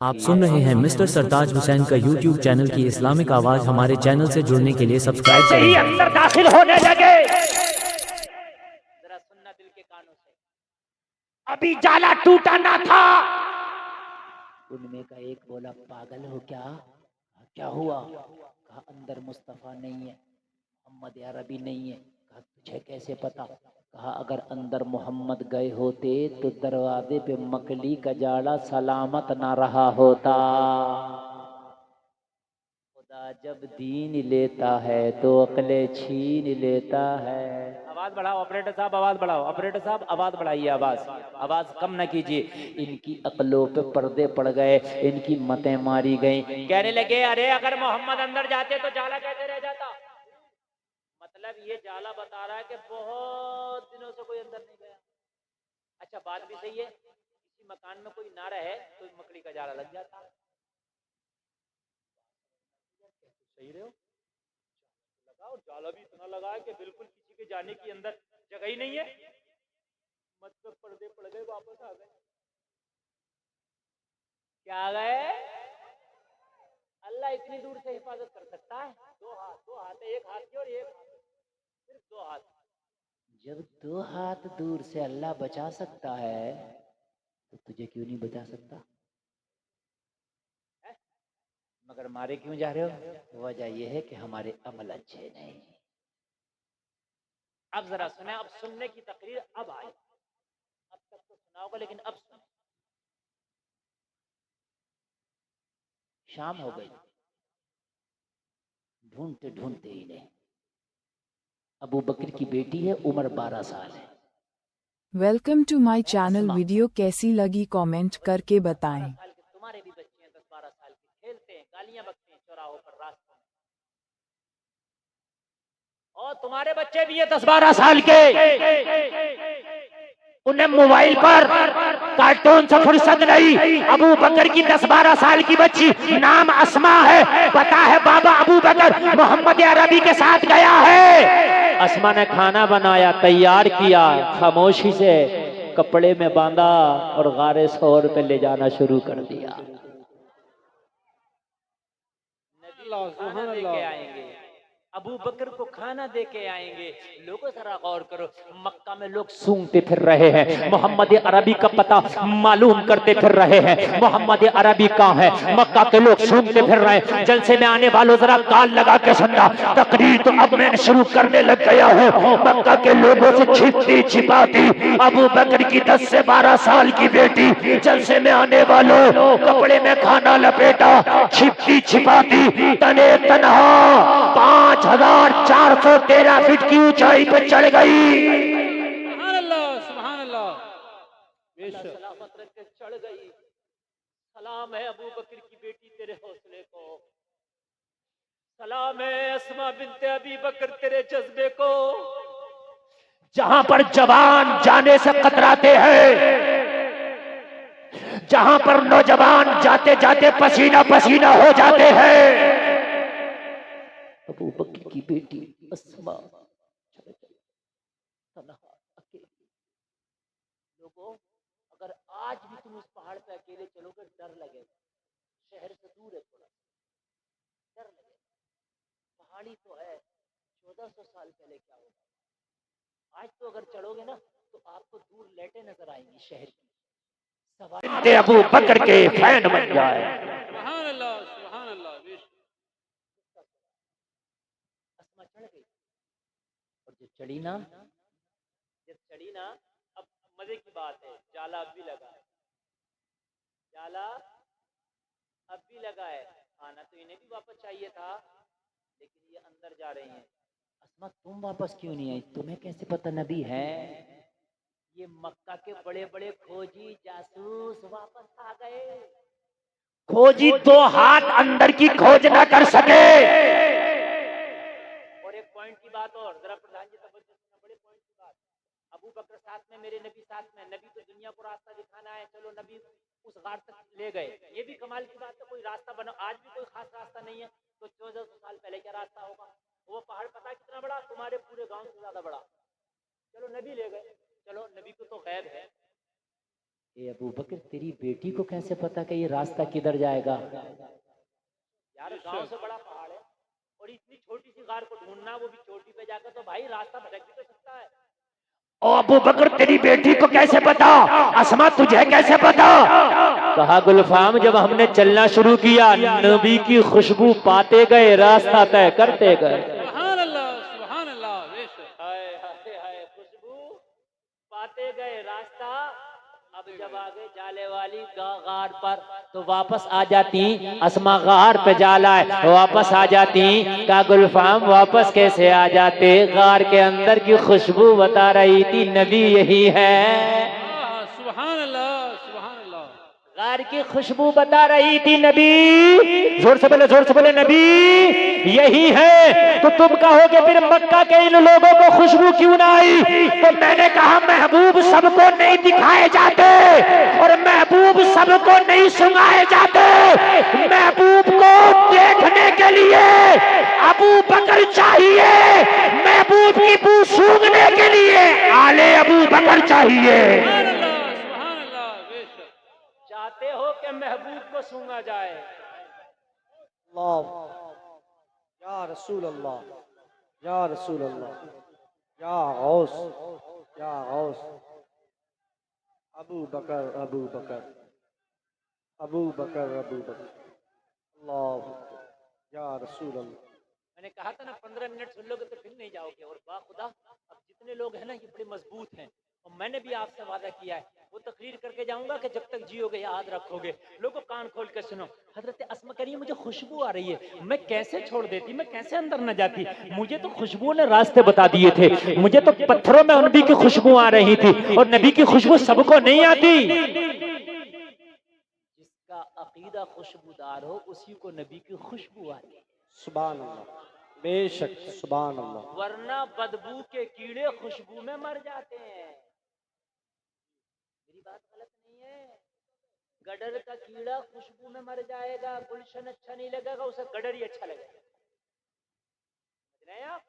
आप सुन रहे हैं मिस्टर सरताज हुसैन का यूट्यूब चैनल की इस्लामिक आवाज। हमारे चैनल से जुड़ने के लिए सब्सक्राइब जैसे ही करें। अंदर दाखिल होने लगे, जरा सुनना दिल के कानों से, अभी जाला टूटा ना था। उनमें का एक बोला, पागल हो क्या? क्या हुआ? कहा, अंदर मुस्तफा नहीं है, मोहम्मद अरबी नहीं है। कहा, तुझे कैसे पता? कहा, अगर अंदर मोहम्मद गए होते तो दरवाजे पे मकड़ी का जाड़ा सलामत ना रहा होता। खुदा जब दीन लेता है तो अकले छीन लेता है। आवाज बढ़ाओ ऑपरेटर साहब, आवाज बढ़ाओ ऑपरेटर साहब, आवाज बढ़ाइए, आवाज कम ना कीजिए। इनकी अकलों पे पर्दे पड़ गए, इनकी मतें मारी गई। कहने लगे, अरे अगर मोहम्मद अंदर जाते तो जाला कैसे रह जाता? मतलब ये जाला बता रहा है कि बहुत दिनों से कोई अंदर नहीं गया। अच्छा, बात भी सही है, किसी मकान में कोई ना रहे तो मकड़ी का जाला लग जाता। सही रहे हो, लगा और जाला भी इतना लगा है कि बिल्कुल किसी के जाने की अंदर जगह ही नहीं है। मतलब पर्दे पड़ गए, वापस आ गए। क्या आ गए? अल्लाह इतनी दूर से हिफाजत कर सकता है? दो हाथ है, एक हाथ की और एक हाथ, सिर्फ दो हाथ। जब दो हाथ दूर से अल्लाह बचा सकता है तो तुझे क्यों नहीं बचा सकता है? मगर मारे क्यों जा रहे हो? वजह यह है कि हमारे अमल अच्छे नहीं। अब जरा सुने, अब सुनने की तकरीर अब आई। अब तक तो सुना होगा लेकिन अब सुने। शाम हो गई, ढूंढते ढूंढते ही नहीं, अबू बकर की बेटी है, उम्र 12 साल है। Welcome to my channel. Asma, video कैसी लगी कमेंट करके 12 बताएं। साल के तुम्हारे भी बच्चे हैं, 10-12 साल के, खेलते हैं, गालियां बकते हैं चौराहों पर, रास्तों में। और तुम्हारे बच्चे भी है 10-12 साल के, उन्हें मोबाइल पर कार्टून से फुर्सत नहीं। अबू बकर की 10-12 साल की बच्ची, नाम अस्मा है, पता है बाबा अबू बकर मोहम्मद अरबी के साथ गया है। अस्मा ने खाना बनाया, तैयार किया, खामोशी से कपड़े में बांधा और गारे सौर पे ले जाना शुरू कर दिया। खाना दे के आएंगे, अबू बकर को खाना दे के आएंगे। लोगों जरा गौर करो, मक्का में लोग सूंघते फिर रहे हैं, मोहम्मद अरबी का पता मालूम करते फिर रहे हैं। मोहम्मद अरबी कहाँ है? मक्का के लोग सूंघते फिर रहे हैं। जलसे में आने वालों जरा कान लगा के सुनना, तकरीर तो अब मैं शुरू करने लग गया हूँ। मक्का के लोगों से छिपती छिपाती अबू बकर की 10 से 12 साल की बेटी, जलसे में आने वालों कपड़े में खाना लपेटा, छिपती छिपाती तने तनहा 5413 फीट की ऊंचाई पर चढ़ गई। सुभान अल्लाह, सुभान अल्लाह। सलामत रख के चढ़ गई। सलाम है अबू बकर की बेटी तेरे हौसले को, सलाम है अस्मा बिनते अबी बकर तेरे जज्बे को। जहां पर जवान जाने से कतराते हैं, जहां पर नौजवान जाते जाते पसीना पसीना हो जाते हैं, अबू बकर की बेटी अस्मा अकेली। लोगों, अगर आज भी तुम उस पहाड़ पे अकेले चलोगे डर लगेगा, शहर से दूर है थोड़ा, डर लगेगा। पहाड़ी तो है, 1400 साल पहले क्या होगा। आज तो अगर चढ़ोगे ना तो आपको दूर लेटे नजर आएंगी शहर की। सवाल अबू बकर के फैन बन जाए। सुभान अल्लाह, सुभान अल्लाह। अस्मा चढ़ गई, और जो चढ़ी ना, जब चढ़ी ना, अब मजे की बात है, जाला अब भी लगा है, जाला अब भी लगा है। आना तो इन्हें भी वापस चाहिए था, लेकिन ये अंदर जा रही हैं। अस्मा तुम वापस क्यों नहीं आई? तुम्हें कैसे पता नबी है? ये मक्का के बड़े बड़े खोजी जासूस वापस आ गए। खोजी 2 हाथ अंदर की खोज ना कर सके। और एक पॉइंट की बात और, जरा प्रधान जी तवज्जो सुनना, बड़े पॉइंट की बात। अबू बकर साथ में, मेरे नबी साथ में, नबी तो दुनिया को रास्ता दिखाना है, चलो नबी उस गार तक ले गए, ये भी कमाल की बात है। कोई रास्ता बना, आज भी कोई खास रास्ता नहीं है, तो 1400 साल पहले क्या रास्ता होगा? वो पहाड़ पता कितना बड़ा? तुम्हारे पूरे गांव से ज्यादा बड़ा। चलो नबी ले गए, चलो नबी को तो गैब है, ए अबू बकर, तेरी बेटी को कैसे पता कि ये रास्ता किधर जाएगा? यार गांव से बड़ा पहाड़ है और इतनी छोटी सी गार को ढूंढना, वो भी चोटी पे जाकर, तो भाई रास्ता भटक भी तो सकता है। ओ अबू बकर, तेरी बेटी को कैसे पता? अस्मा तुझे कैसे पता? कहा गुलफाम, जब हमने चलना शुरू किया नबी की खुशबू पाते गए, रास्ता तय करते गए। सुभान अल्लाह, सुभान अल्लाह, बेशक। हाय हाय हाय, खुशबू पाते गए, रास्ता। अब जब आगे जाले वाली गार पर, तो वापस आ जाती अस्मा, गार पे जाला है, वापस आ जाती। का गुलफाम, वापस कैसे आ जाते? गार के अंदर की खुशबू बता रही थी नबी यही है। सुभान अल्लाह, सुभान अल्लाह। गार की खुशबू बता रही थी नबी। जोर से बोले, जोर से बोले, नबी यही है। तो तुम कहोगे फिर मक्का के इन लोगों को खुशबू क्यों ना आई? तो मैंने कहा महबूब सबको नहीं दिखाए जाते और महबूब सबको नहीं सुनाए जाते। महबूब को देखने के लिए अबू बकर चाहिए, महबूब की बू सूंघने के लिए आले अबू बकर चाहिए। सुभान अल्लाह, सुभान अल्लाह, बेशक। चाहते हो कि महबूब को सूंघा जाए? अल्लाह या रसूल अल्लाह, या रसूल अल्लाह, या गौस, या गौस। अबू बकर, अबू बकर, अबू बकर, अबू बकर। अल्लाह या रसूल अल्लाह। मैंने कहा था ना 15 मिनट सुन लोगे तो फिर नहीं जाओगे। और बा खुदा, अब जितने लोग हैं ना ये बड़े मजबूत हैं, और मैंने भी आपसे वादा किया है, वो तकरीर करके जाऊंगा कि जब तक जियोगे याद रखोगे। लोगों कान खोल कर सुनो। हजरत अस्मा कह रही है मुझे खुशबू आ रही है, मैं कैसे छोड़ देती, मैं कैसे अंदर न जाती? मुझे तो खुशबू ने रास्ते बता दिए थे, मुझे तो पत्थरों में नबी की खुशबू आ रही थी, और नबी की खुशबू सबको नहीं आती। जिसका अकीदा खुशबूदार हो उसी को नबी की खुशबू आती है। सुभान अल्लाह, बेशक सुभान अल्लाह। वरना बदबू के कीड़े खुशबू में मर जाते हैं। मेरी बात गलत नहीं है। गडर का कीड़ा खुशबू में मर जाएगा, गुलशन अच्छा नहीं लगेगा, उसे गडर ही अच्छा लगेगा। समझ रहे हैं आप?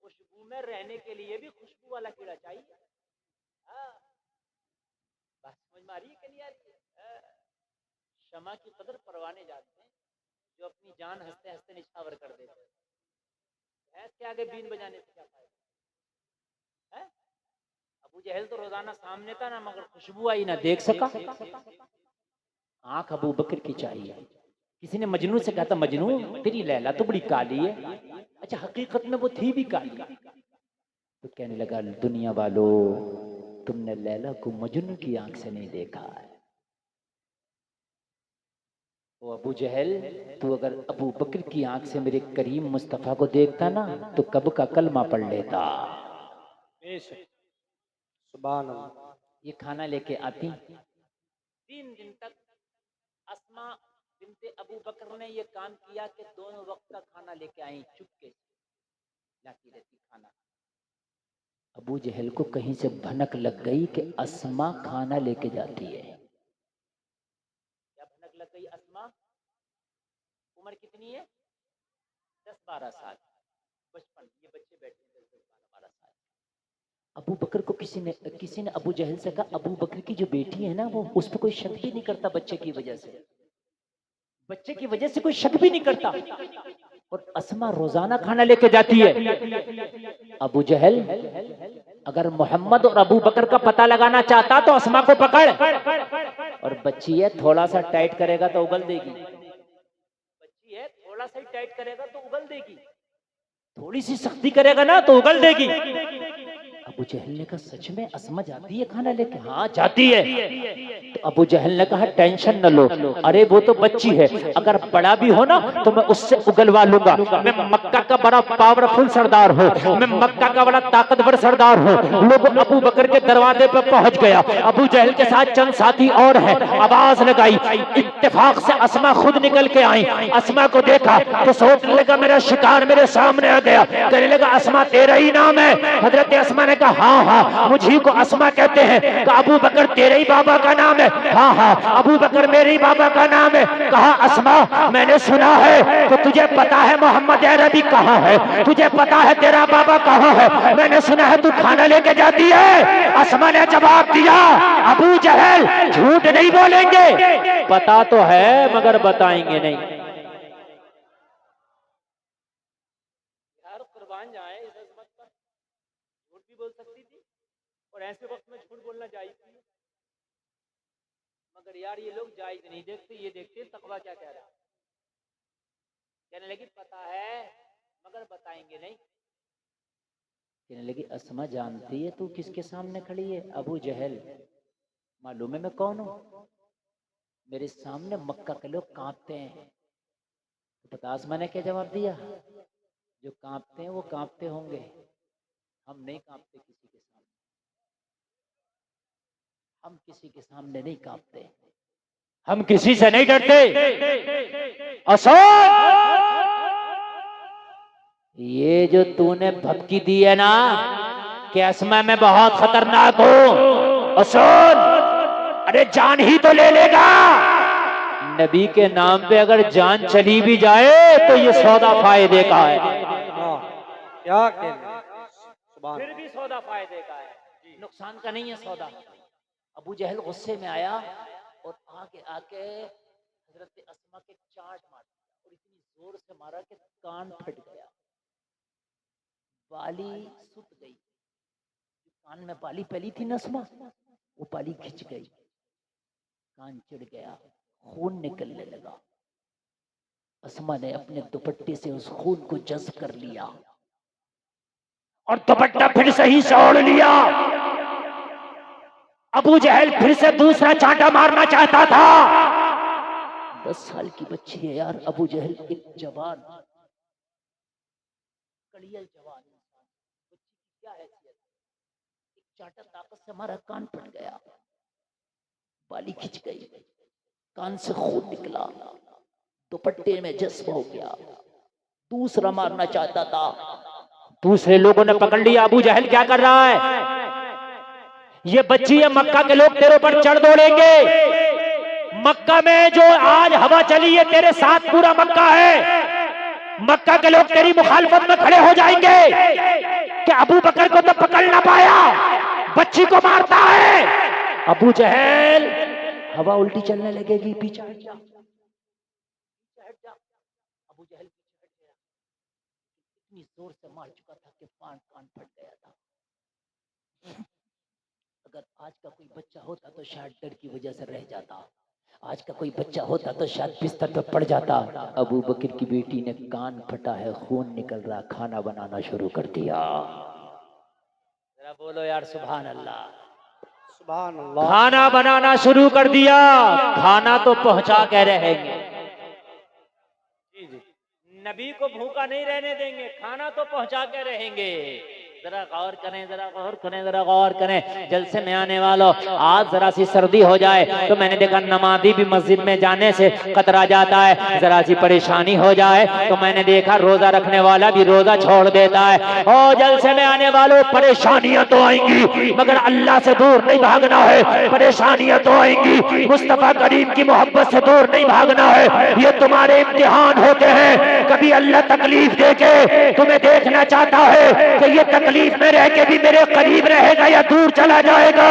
खुशबू में रहने के लिए भी खुशबू वाला कीड़ा चाहिए। बात समझ में आ रही है कि नहीं आ रही है? शमा की कदर परवाने जाते हैं जो अपनी जान हंसते हंसते निछावर कर देते हैं। भैंस के आगे बीन बजाने से क्या फायदा है? अबू जहल तो रोजाना सामने था ना, मगर खुशबू आई ना देख सका। आंख अबू बकर की चाहिए। किसी ने मजनू से कहा था, मजनू तेरी लैला तो बड़ी काली है। अच्छा, हकीकत में वो थी भी काली। तो कहने लगा, दुनिया वालों, तुमने लैला को मजनू की आंख से नहीं देखा है। वो अबू जहल, तू अगर अबू बकर की आंख से मेरे करीम मुस्तफा को देखता ना, तो कब का कलमा पढ़ लेता। सुभान अल्लाह। ये खाना लेके आती। 3 दिन तक अस्मा बिनते अबू बकर ने ये काम किया कि दोनों वक्त का खाना लेके आई, चुपके से लाती रहती खाना। अबू जहल को कहीं से भनक लग गई कि अस्मा खाना लेके जाती है। क्या भनक लग गई? अस्मा उम्र कितनी है? 10-12 साल, बचपन। ये बच्चे बैठे हैं 10-12 साल। अबू बकर को किसी ने अबू जहल से कहा, अबू बकर की जो बेटी है ना, वो उस पर कोई शक भी नहीं करता। बच्चे की वजह से कोई शक भी नहीं करता। और अस्मा रोजाना खाना लेके जाती है। अबू जहल अगर मोहम्मद और अबू बकर का पता लगाना चाहता तो अस्मा को पकड़, और बच्ची है थोड़ा सा टाइट करेगा तो उगल देगी। बच्ची है थोड़ा सा टाइट करेगा तो उगल देगी, थोड़ी सी सख्ती करेगा ना तो उगल देगी। अबू जहल ने कहा, सच में अस्मा जाती है खाना लेके? हाँ जाती है। तो अबू जहल ने कहा, टेंशन न लो, अरे वो तो बच्ची है, अगर बड़ा भी हो ना तो मैं उससे उगलवा लूंगा। मैं मक्का का बड़ा पावरफुल सरदार हूँ, मैं मक्का का बड़ा ताकतवर सरदार हूँ। लोग अबू बकर के दरवाजे पर पहुंच गया। अबू जहल के साथ चंद साथी और हैं, आवाज लगाई। इत्तेफाक से अस्मा खुद निकल के आई। अस्मा को देखा तो सोचने लगा मेरा शिकार मेरे सामने आ गया। कहने लगा, अस्मा तेरा ही नाम है? हजरत अस्मा ने कहा हाँ हाँ मुझी को अस्मा कहते हैं। कहा अबू बकर तेरे ही बाबा का नाम है? हाँ हाँ अबू बकर मेरे ही बाबा का नाम है। कहा अस्मा मैंने सुना है तो तुझे पता है मोहम्मद अरबी कहाँ है? तुझे पता है तेरा बाबा कहाँ है? मैंने सुना है तू खाना लेके जाती है। अस्मा ने जवाब दिया अबू जहल झूठ नहीं बोलेंगे, पता तो है मगर बताएंगे नहीं। यार कुर्बान जाए इस अजमत पर, झूठ भी बोल सकती थी और ऐसे वक्त में झूठ बोलना जायज थी। मगर यार ये लोग जायज नहीं देखते, ये देखते तकवा क्या कह रहा है। कहने लगी पता है मगर बताएंगे नहीं। कहने लगी अस्मा जानती है तू किसके सामने खड़ी है? अबू जहल। मालूम है मैं कौन हूं? मेरे सामने मक्का के लोग कांपते हैं। तो पता अस्मा ने क्या जवाब दिया? जो कांपते हैं वो कांपते होंगे, हम नहीं कांपते किसी के सामने, हम किसी के सामने नहीं कांपते, हम किसी से नहीं डरते। असद ये जो तूने भपकी दी है ना कि अस्मा मैं बहुत खतरनाक हूं, असद अरे जान ही तो ले लेगा। नबी के नाम पे अगर जान चली भी जाए तो ये सौदा फायदे का है। क्या कहना, फिर भी सौदा फायदे का है, नुकसान का नहीं है सौदा। अबू जहल गुस्से में आया और आके हजरत अस्मा के चाट मार दिया और इतनी जोर से मारा कि कान फट गया, बाली सुत गई। कान में बाली पली थी नस्मा, वो बाली खिंच गई, कान चिढ़ गया, खून निकलने लगा। अस्मा ने अपने दुपट्टे से उस खून को जज़्ब कर लिया और दुपट्टा फिर से ही ओढ़ लिया। अबू जहल फिर से दूसरा चांटा मारना चाहता था। 10 साल की बच्ची है यार। अबू जहल एक जवान कड़ियल जवान इंसान, बच्ची की क्या हैसियत? एक चांटा ताकत से मारा, कान फट गया, बाली खिंच गई, कान से खून निकला, दुपट्टे में जज्ब हो गया। दूसरा मारना चाहता था, दूसरे लोगों ने पकड़ लिया। अबू जहल क्या कर रहा है? ये बच्ची है, मक्का के लोग तेरे ऊपर चढ़ दौड़ेंगे। मक्का में जो आज हवा चली है तेरे साथ पूरा मक्का है। मक्का के लोग तेरी मुखालफत में खड़े हो जाएंगे कि अबू बकर को तो पकड़ ना पाया, बच्ची को मारता है। अबू जहल हवा उल्टी चलने लगेगी, पीछे हट जा, अबू जहल पीछे हट गया। इतनी जोर से मार चुका था कि कान फट गया था। अगर आज का कोई बच्चा होता तो शायद डर की वजह से रह जाता, आज का कोई बच्चा होता तो शायद बिस्तर पर पड़ जाता। अबू बकर की बेटी ने कान फटा है, खून निकल रहा, खाना बनाना शुरू कर दिया। जरा बोलो यार सुभान अल्लाह। सुभान अल्लाह। खाना बनाना शुरू कर दिया। खाना तो पहुंचा के रहेंगे, नबी को भूखा नहीं रहने देंगे, खाना तो पहुंचा के रहेंगे। जरा गौर करें, जरा गौर करें, जरा गौर करें। जलसे में आने वालों, आज जरा सी सर्दी हो जाए तो मैंने देखा नमाजी भी मस्जिद में जाने से कतरा जाता है। जरा सी परेशानी हो जाए तो मैंने देखा रोजा रखने वाला भी रोजा छोड़ देता है। और जलसे में आने वालों, परेशानियां तो आएंगी मगर अल्लाह से दूर नहीं भागना है। परेशानियां तो आएंगी, मुस्तफा करीम की मोहब्बत से दूर नहीं भागना है। ये तुम्हारे इम्तिहान होते हैं। कभी अल्लाह तकलीफ देके तुम्हें देखना चाहता है कि ये तकलीफ में रह के भी मेरे करीब रहेगा या दूर चला जाएगा।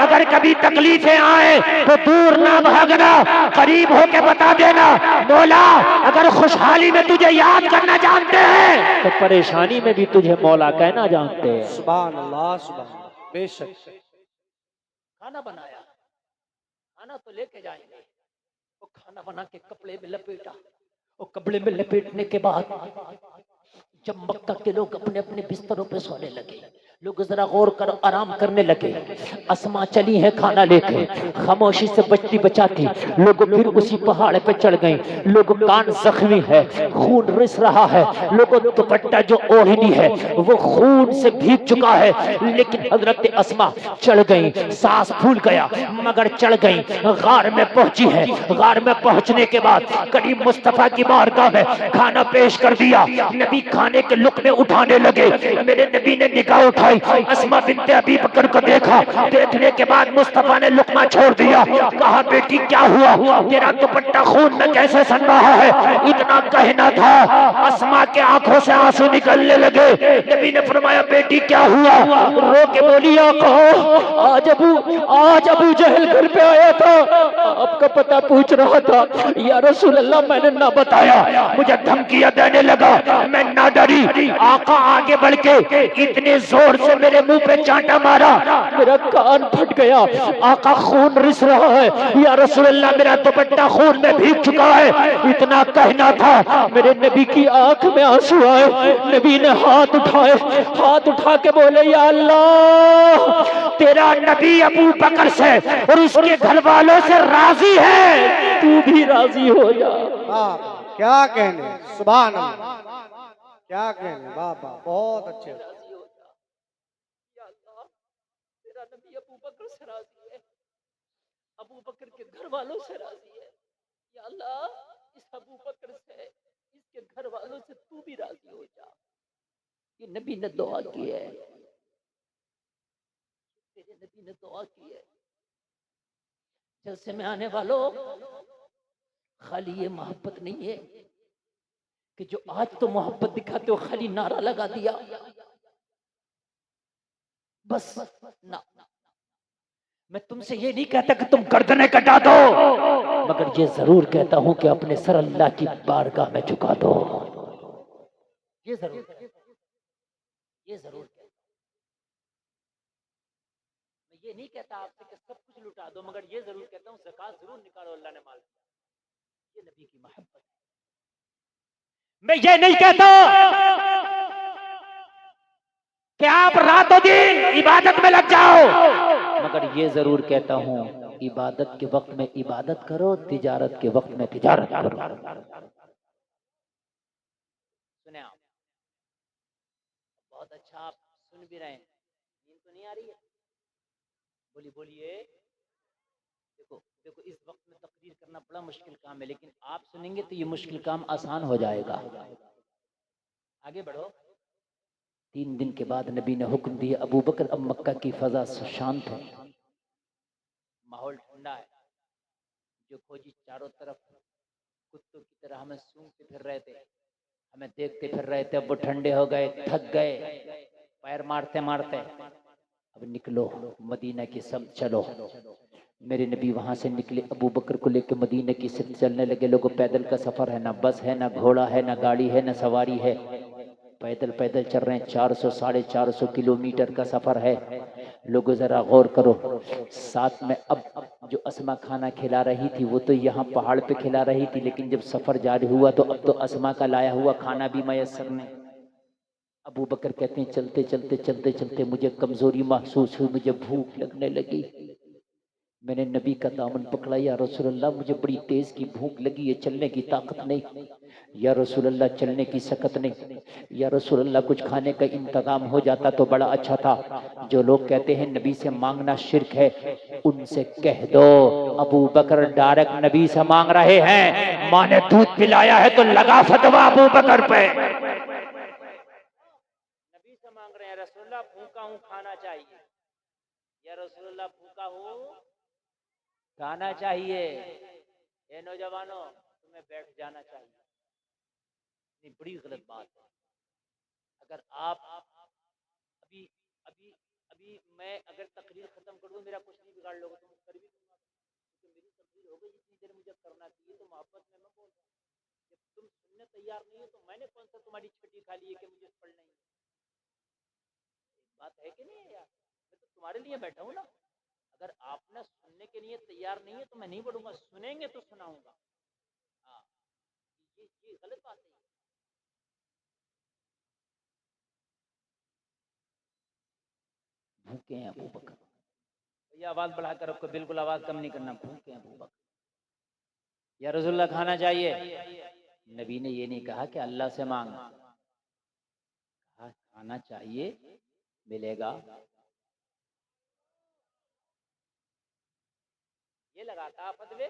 अगर कभी तकलीफें आए तो दूर ना भागना, करीब होके बता देना, मौला अगर खुशहाली में तुझे याद करना जानते हैं तो परेशानी में भी तुझे मौला कहना जानते हैं। सुभान अल्लाह, सुभान अल्लाह। बेशक। खाना बनाया, खाना तो लेके जाएंगे। वो खाना बना के कपड़े में लपेटा, और कपड़े में लपेटने के बाद जब मक्का के लोग अपने अपने बिस्तरों पे सोने लगे, लोग जरा गौर कर आराम करने लगे। अस्मा चली है खाना लेके, खामोशी से बचती बचाती लोग फिर उसी पहाड़ पे चढ़ गई। लोग कान जख्मी है, खून रिस रहा है, लोगों दुपट्टा जो ओढ़नी है वो खून से भीग चुका है। लेकिन हजरत अस्मा चढ़ गई, सांस फूल गया मगर चढ़ गई। गार में पहुंची है, गार में पहुंचने के बाद करीब मुस्तफा की बारगाह में खाना पेश कर दिया। नबी खाने के लुक़्मे उठाने लगे। मेरे नबी ने निगाह उठा खाई। अस्मा बिन्ते अबी बकर को देखा, देखने के बाद मुस्तफा ने लुकमा छोड़ दिया। कहा बेटी क्या हुआ, तेरा दुपट्टा खून में कैसे सन रहा है? इतना कहना था, अस्मा के आंखों से आंसू निकलने लगे। नबी ने फरमाया बेटी क्या हुआ? रो के बोली आका, आज अबू जहल घर पे आया था, आपका पता पूछ रहा था। या रसूल अल्लाह मैंने ना बताया, मुझे धमकियां देने लगा, मैं ना डरी। आका आगे बढ़ के इतने जोर से मेरे मुंह पे चांटा मारा, मेरा कान फट गया। आका खून रिस रहा है। या रसूल अल्लाह मेरा दुपट्टा खून में भीग चुका है। इतना कहना था, मेरे नबी की आंख में आंसू आए। नबी ने हाथ उठाए, हाथ उठा के बोले या अल्लाह, तेरा नबी अबू बकर से और उसके घर वालों से राजी है, तू भी राजी हो जा। वाह, क्या कहने, सुभान अल्लाह, क्या कहने, वाह वाह, बहुत अच्छे। तेरा नबी अबू बकर से राजी है, अबू बकर के घर वालों से राजी है। या अल्लाह, इस अबू बकर से, इसके घर वालों से तू भी राजी हो जा। ये नबी ने दुआ की है, तेरे नबी ने दुआ की है। जलसे में आने वालों, खाली ये मोहब्बत नहीं है कि जो आज तो मोहब्बत दिखाते हो, खाली नारा लगा दिया बस ना। मैं तुमसे ये नहीं कहता कि तुम गर्दनें कटा दो, मगर ये जरूर कहता हूं कि अपने सर अल्लाह की बारगाह में झुका दो। ये जरूर कहता हूं, ये जरूर कहता हूं। मैं ये नहीं कहता आपसे कि सब कुछ लुटा दो, मगर ये जरूर कहता हूं ज़कात जरूर निकालो, अल्लाह ने माल दिया। ये नबी की मोहब्बत है। मैं ये नहीं कहता कि आप रातों दिन इबादत में लग जाओ, मगर ये जरूर कहता हूं इबादत के वक्त में इबादत करो, तिजारत के वक्त में तिजारत करो। सुने आप, बहुत अच्छा आप सुन भी रहे हैं, नींद तो नहीं आ रही है? बोलिए। देखो देखो, इस वक्त में तकरीर करना बड़ा मुश्किल काम है, लेकिन आप सुनेंगे तो ये मुश्किल काम आसान हो जाएगा। आगे बढ़ो। 3 दिन के बाद नबी ने हुक्म दिया, अबू बकर अब मक्का की फजा शांत है, माहौल ठंडा है। जो फौजी चारों तरफ कुत्तों की तरह हमें सूंघते फिर रहे थे, हमें देखते फिर रहे थे, अब वो ठंडे हो गए, थक गए, पैर मारते मारते। अब निकलो मदीना की सब चलो। मेरे नबी वहां से निकले, अबू बकर को लेकर मदीना की सिर्फ चलने लगे। लोगों, पैदल का सफर है, ना बस है, ना घोड़ा है, ना गाड़ी है, ना सवारी है, पैदल पैदल चल रहे हैं। 400 450 किलोमीटर का सफर है। लोगों जरा गौर करो, साथ में अब जो अस्मा खाना खिला रही थी वो तो यहाँ पहाड़ पे खिला रही थी, लेकिन जब सफर जारी हुआ तो अब तो अस्मा का लाया हुआ खाना भी मयसर नहीं। अबू बकर कहते हैं चलते चलते चलते चलते मुझे कमजोरी महसूस हुई, मुझे भूख लगने लगी। मैंने नबी का दामन पकड़ा, या रसूलल्लाह मुझे बड़ी तेज की भूख लगी है, चलने की ताकत नहीं। या रसूलल्लाह चलने की सकत नहीं। या रसूलल्लाह कुछ खाने का इंतजाम हो जाता तो बड़ा अच्छा था। जो लोग कहते हैं नबी से मांगना शिर्क है, उनसे कह दो अबू बकर डायरेक्ट नबी से मांग रहे हैं। माँ ने दूध पिलाया है तो लगा फतवा अबू बकर पे। नबी से मांग रहे हैं, रसूलल्लाह भूखा हूँ खाना चाहिए। या रसूलल्लाह भूखा हूँ खाना चाहिए। ये नौजवानों, तुम्हें बैठ जाना चाहिए। ये बड़ी गलत बात है। अगर आप अभी अभी अभी मैं अगर तकरीर खत्म कर दूं, मेरा कुछ नहीं बिगाड़ लोगे, तुम कर भी दूंगा, क्योंकि मेरी तकरीर हो गई जितनी देर मुझे करना चाहिए। तो मोहब्बत में मैं बोल रहा हूँ, जब तुम सुनने तैयार नहीं हो तो मैंने कौन सा तुम्हारी छुट्टी खा ली है कि मुझे पढ़ना ही है? बात है कि नहीं है यार? मैं तो तुम्हारे लिए बैठा हूँ ना। अगर आपने सुनने के लिए तैयार नहीं है तो मैं नहीं पढ़ूंगा, सुनेंगे तो सुनाऊंगा। हाँ, ये गलत बात है। भूखे हैं अबू बकर, ये आवाज बढ़ाकर रखो, बिल्कुल आवाज कम नहीं करना। भूखे हैं अबू बकर। या रसूलुल्लाह खाना चाहिए। नबी ने ये नहीं कहा कि अल्लाह से मांग, कहा खाना चाहिए, मिलेगा। ये लगाता फतवे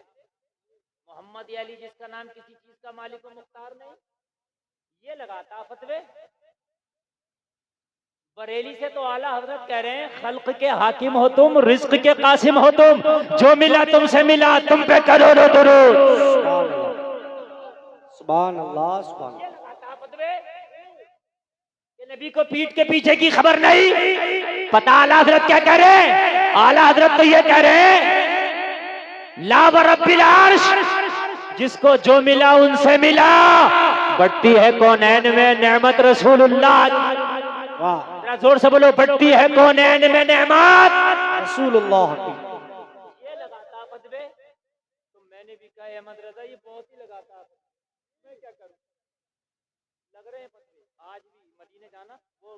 मोहम्मद अली, जिसका नाम किसी चीज का मालिक व मुख्तार नहीं, ये लगाता फतवे। बरेली से तो आला हजरत कह रहे हैं खल्क के हाकिम हो तुम, रिज्क के कासिम हो तुम, जो मिला तुमसे मिला, तुम पे करोड़ों दुरूद। सुभान अल्लाह सुभान ये लगाता फतवे कि नबी को पीठ के पीछे की खबर नहीं पता। आला हजरत क्या कह रहे हैं? आला हजरत तो ये कह रहे हैं ला बरब्बिल अर्श, जिसको जो मिला उनसे मिला, बढ़ती है कौनैन में नेमत रसूलुल्लाह। वाह जरा जोर से बोलो, बढ़ती है कौनैन में नेमत रसूलुल्लाह की। ये लगाता फतवे तो मैंने भी कहा अहमद रजा ये बहुत ही लगाता, मैं क्या करूं? लग रहे हैं फतवे। आज भी मदीने जाना, वो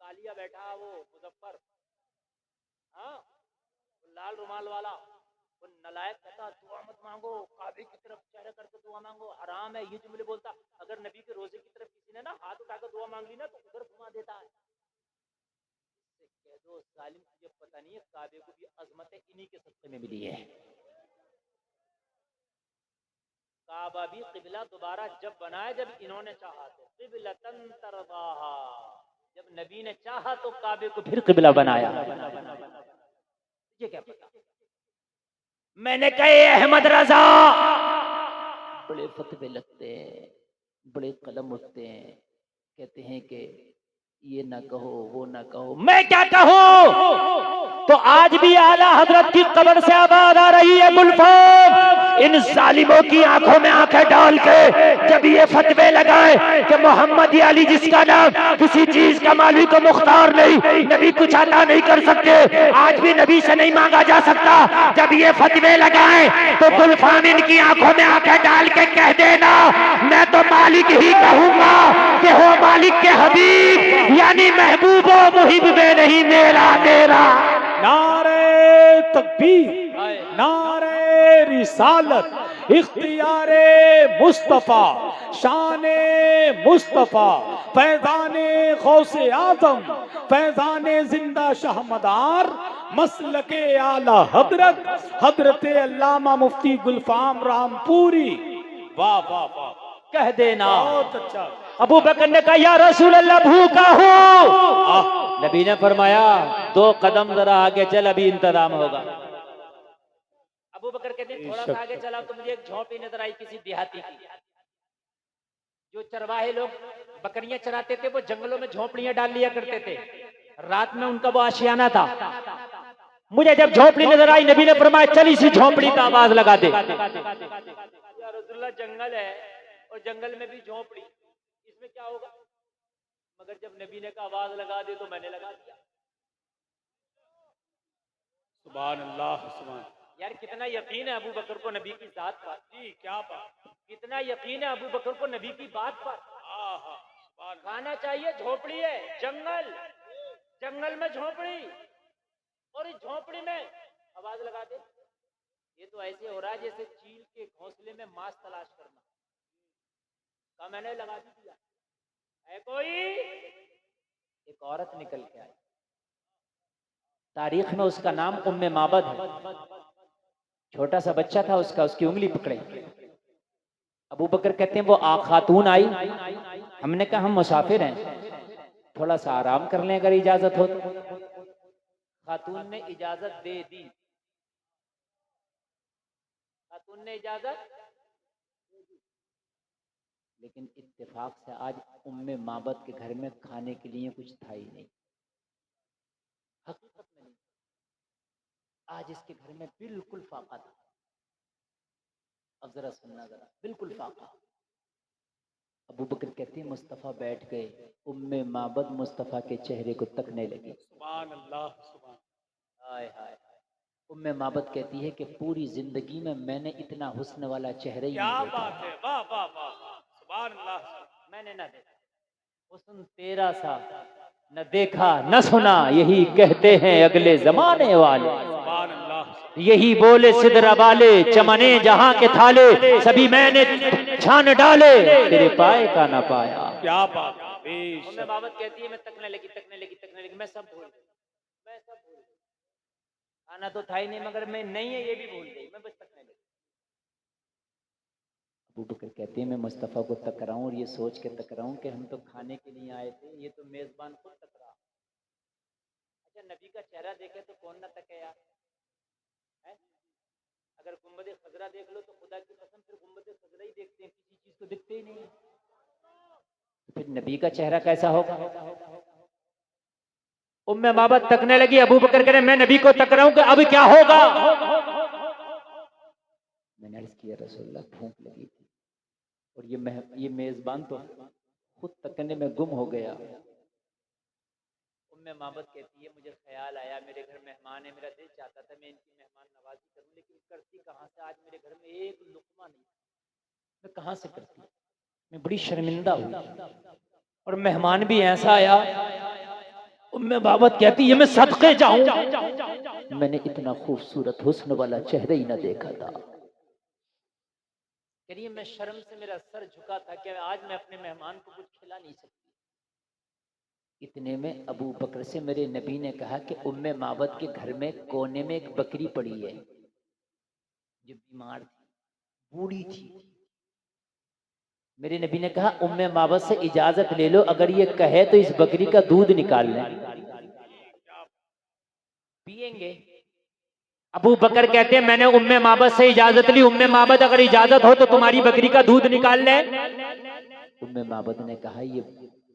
कालिया बैठा, वो मुजफ्फर, हाँ वो लाल रुमाल वाला, वो नलायक कहता दुआ मत मांगो, काबे की तरफ चेहरा करके दुआ मांगो, हराम है, ये जुमले बोलता। अगर नबी के रोजे की तरफ किसी ने ना हाथ उठाकर दुआ मांग ली ना तो उधर घुमा देता है। कह दो जालिम, तुझे पता नहीं है काबे को भी अजमत इन्हीं के सदक़े में मिली है। काबा भी किबला दोबारा जब बनाया जब इन्होंने चाहा, तो किबलतन तरदाहा, जब नबी ने चाहा तो काबे को फिर किबला बनाया। ये क्या पता? मैंने कहे अहमद रजा बड़े फतवे लगते हैं, बड़े कलम उठते हैं, कहते हैं कि ये ना कहो वो ना कहो, मैं क्या कहूं? तो आज भी आला हजरत की कब्र से आवाज आ रही है गुलफाम, इन जालिमों की आंखों में आंखें डाल के जब ये फतवे लगाए कि मोहम्मद अली जिसका नाम किसी चीज का मालिक मुख्तार नहीं, नबी कुछ अता नहीं कर सकते, आज भी नबी से नहीं मांगा जा सकता, जब ये फतवे लगाए तो गुलफाम इनकी आंखों में आंखें डाल के कह देना मैं तो मालिक ही कहूंगा कि हो मालिक के हबीब, यानी महबूबो मुहिब में नहीं मेरा तेरा। नारे तकबीर, नारे रिसालत, इख्तियारे मुस्तफा, शाने मुस्तफा, फैजाने गौसे आजम, फैजाने जिंदा शाहमदार, मसलके आला हजरत, हजरत अल्लामा मुफ्ती गुलफाम रामपुरी। वाह वाह वाह, कह देना बहुत अच्छा। अबू बकर ने कहा या रसूल अल्लाह भूखा हूँ, नबी ने फरमाया 2 कदम जरा आगे चल, अभी इंतजाम होगा। अबू बकर कहते हैं थोड़ा सा आगे चला तो मुझे एक झोंपड़ी नजर आई किसी देहाती की। जो चरवाहे लोग बकरियां चराते थे वो जंगलों में झोंपड़ियां डाल लिया करते थे, रात में उनका वो आशियाना था। मुझे जब झोंपड़ी नजर आई नबी ने फरमाया चल इसी झोंपड़ी का आवाज लगा दे। या रसूलुल्लाह जंगल है और जंगल में भी झोंपड़ी, इसमें क्या होगा? मगर जब नबी ने कहा आवाज लगा दे तो मैंने लगा दिया। सुभान अल्लाह सुभान। यार कितना यकीन है अबू बकर को नबी की जात पर, जी क्या बात, कितना यकीन है अबू बकर को नबी की बात पर। खाना चाहिए, झोपड़ी है, जंगल, जंगल में झोपड़ी, और इस झोपड़ी में आवाज लगा दे। ये तो ऐसे हो रहा है जैसे चील के घोंसले में मांस तलाश करना। का मैंने लगा दिया है। कोई एक औरत निकल के आई, तारीख में उसका नाम उम्मे माबद है। छोटा सा बच्चा था उसका, उसकी उंगली पकड़े। अबू बकर कहते हैं वो खातून आई, हमने कहा हम मुसाफिर हैं, थोड़ा सा आराम कर लें अगर इजाजत हो तो। खातून ने इजाजत दे दी, खातून ने इजाजत, लेकिन इत्तेफाक से आज उम्मे माबद के घर में खाने के लिए कुछ था ही नहीं। हकीकत में नहीं, आज इसके घर में बिल्कुल फाका था। अब जरा सुनना, जरा बिल्कुल फाका। अबू बकर कहते हैं मुस्तफ़ा बैठ गए, उम्मे माबद मुस्तफ़ा के चेहरे को तकने लगी। सुभान अल्लाह सुभान। हाय हाय। उम्मे माबद कहती है कि पूरी जिंदगी में मैंने इतना हुस्न वाला चेहरा ही क्या नहीं देखा। बात है, वाह वाह वाह, सुभान अल्लाह। मैंने ना देखा हुस्न तेरा सा, न देखा न सुना, यही कहते हैं अगले जमाने वाले। सुभान अल्लाह। यही बोले सिदरा वाले, चमने जहां के थाले, सभी मैंने छान डाले, तेरे पाए का ना पाया। क्या बात, उम्मे माबद कहती है मैं तकने लगी, मैं सब भूल गई, मैं सब भूल गई। खाना तो था ही नहीं, मगर मैं नहीं है ये भी भूल गई, मैं बस तकने लगी। अबू बकर कहते हैं मैं मुस्तफ़ा को तक रहा हूँ और ये सोच के तक रहा हूँ कि हम तो खाने के लिए आए थे, ये तो मेजबान खुद तक रहा। नबी का चेहरा देखे तो कौन ना तके यार, है? अगर गुंबद खजरा देख लो तो खुदा की कसम फिर गुंबद खजरा ही देखते हैं, किसी चीज को दिखते ही नहीं है। फिर नबी का चेहरा कैसा होगा? उम्मे माबद तकने लगी, अबू बकर कह रहे मैं नबी को तक रहा हूं कि अब क्या होगा? मैंने अर्ज किया रसूलुल्लाह भूख लगी थी और ये मेजबान तो खुद तकने में गुम हो गया। उम्मे माबद कहती है मुझे ख्याल आया मेरे घर मेहमान है, मेरा दिल चाहता था मैं इनकी मेहमान नवाजी करूं, लेकिन करती कहाँ से? आज मेरे घर में एक लुकमा नहीं, मैं कहाँ से करती? मैं बड़ी शर्मिंदा हुई और मेहमान भी ऐसा आया। उम्मे माबद कहती है मैं सदके जाऊं, मैंने इतना खूबसूरत हुस्न वाला चेहरा ही ना देखा था। करिए मैं शर्म से मेरा सर झुका था कि आज मैं अपने मेहमान को कुछ खिला नहीं सकती। इतने में अबू बकर से मेरे नबी ने कहा कि उम्मे माबद के घर में कोने में एक बकरी पड़ी है जो बीमार थी, बूढ़ी थी। मेरे नबी ने कहा उम्मे माबद से इजाजत ले लो, अगर ये कहे तो इस बकरी का दूध निकाल लें, पिएंगे। अबू बकर कहते हैं मैंने उम्मे माबद से इजाजत ली, उम्मे माबद अगर इजाजत हो तो तुम्हारी बकरी का दूध निकाल ले। उम्मे माबद ने कहा ये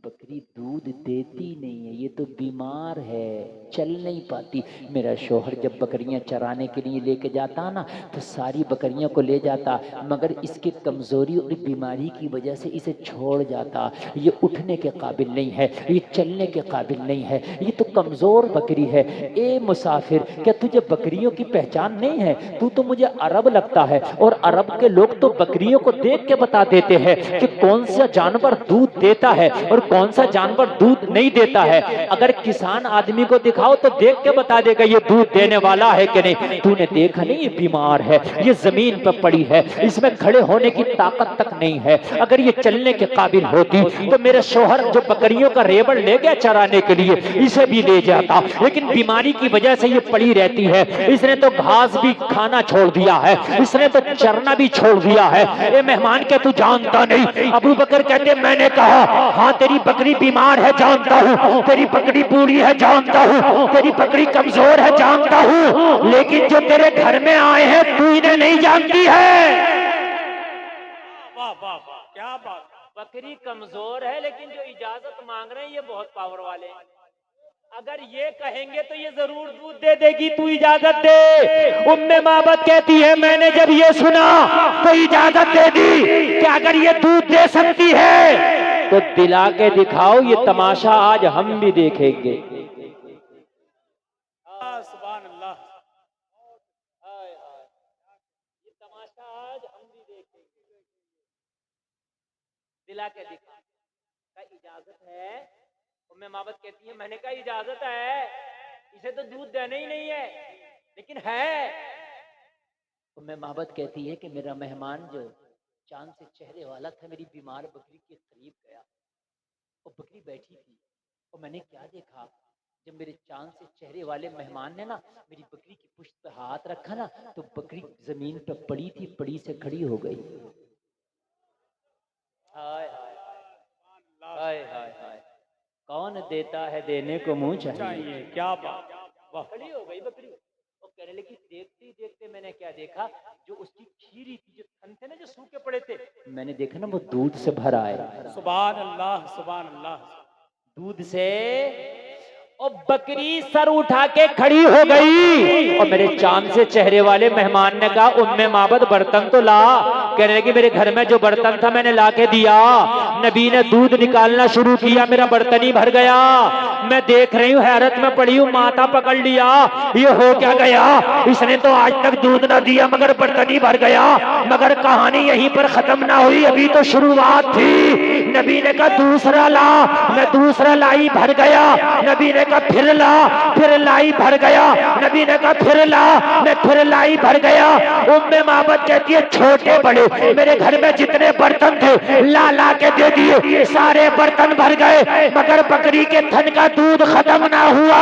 बकरी दूध देती नहीं है, ये तो बीमार है, चल नहीं पाती। मेरा शोहर जब बकरियां चराने के लिए लेके जाता ना तो सारी बकरियों को ले जाता, मगर इसकी कमजोरी और बीमारी की वजह से इसे छोड़ जाता। ये उठने के काबिल नहीं है, ये चलने के काबिल नहीं है, ये तो कमजोर बकरी है। ए मुसाफिर, क्या तुझे बकरियों की पहचान नहीं है? तू तो मुझे अरब लगता है और अरब के लोग तो बकरियों को देख के बता देते हैं कि कौन सा जानवर दूध देता है और कौन सा जानवर दूध नहीं देता है। अगर किसान आदमी को दिखाओ तो देख के बता देगा ये दूध देने वाला है कि नहीं। तूने देखा नहीं, ये बीमार है, ये जमीन पर पड़ी है, इसमें खड़े होने की ताकत तक नहीं है। अगर ये चलने के काबिल होती तो मेरे शोहर जो बकरियों का रेबड़ ले गया चराने के लिए इसे भी ले जाता, लेकिन बीमारी की वजह से ये पड़ी रहती है। इसने तो घास भी खाना छोड़ दिया है, इसने तो चरना भी छोड़ दिया है। ये मेहमान के तू जानता नहीं। अबू बकर कहते मैंने कहा हाँ तेरी बकरी बीमार है जानता हूँ, तेरी बकरी बूढ़ी है जानता हूँ, तेरी बकरी कमजोर है जानता हूँ, लेकिन जो तेरे घर में आए हैं तू इन्हें नहीं जानती है। वाह वाह वाह, क्या बात। बकरी कमजोर है लेकिन जो इजाजत मांग रहे हैं ये बहुत पावर वाले हैं। अगर ये कहेंगे तो ये जरूर दूध दे देगी, तू इजाजत दे। उम्मे माबद कहती है मैंने जब ये सुना तो इजाजत दे दी कि अगर ये दूध दे सकती है तो दिला के दिखाओ, ये तमाशा आज हम भी देखेंगे। सुभान अल्लाह। ये तमाशा आज हम भी देखेंगे। दिला के दिखा का इजाजत है? उम्मे माबद कहती है मैंने कहा इजाजत है, इसे तो दूध देना ही नहीं है, लेकिन है। उम्मे माबद कहती है कि मेरा मेहमान जो चांद से चेहरे वाला था मेरी बीमार बकरी के करीब गया और बकरी बैठी थी और मैंने क्या देखा, जब मेरे चांद से चेहरे वाले मेहमान ने ना मेरी बकरी की पुश्त पे हाथ रखा ना तो बकरी जमीन पे पड़ी थी, पड़ी से खड़ी हो गई। हाय हाय हाय हाय हाय, कौन देता है देने को मुंह चाहिए। क्या बात। वाह, खड़ी हो गई बकरी और कहने लगी देखते ही देखते मैंने क्या देखा, जो उसकी खीरी थी, जो थन थे ना जो सूखे पड़े थे, मैंने देखा ना वो दूध से भरा है। सुभान अल्लाह, सुभान अल्लाह। दूध से और बकरी सर उठा के खड़ी हो गई और मेरे चांद से चेहरे वाले मेहमान ने कहा उम्मे माबद बर्तन तो ला। कहने लगी मेरे घर में जो बर्तन था मैंने ला के दिया। नबी ने दूध निकालना शुरू किया, मेरा बर्तन ही भर गया। मैं देख रही हूँ, हैरत में पड़ी हूँ, माथा पकड़ लिया, ये हो क्या गया? इसने तो आज तक दूध ना दिया मगर बर्तन ही भर गया। मगर कहानी यहीं पर खत्म ना हुई, अभी तो शुरुआत थी। नबी ने कहा दूसरा ला, मैं दूसरा लाई, भर गया। नबी ने कहा फिर ला, फिर लाई, भर गया। नबी ने कहा फिर ला, मैं फिर लाई, भर गया। उम्मे माबद कहती है छोटे बड़े मेरे घर में जितने बर्तन थे ला ला के दे दिए, सारे बर्तन भर गए मगर बकरी के थन का दूध खत्म ना हुआ।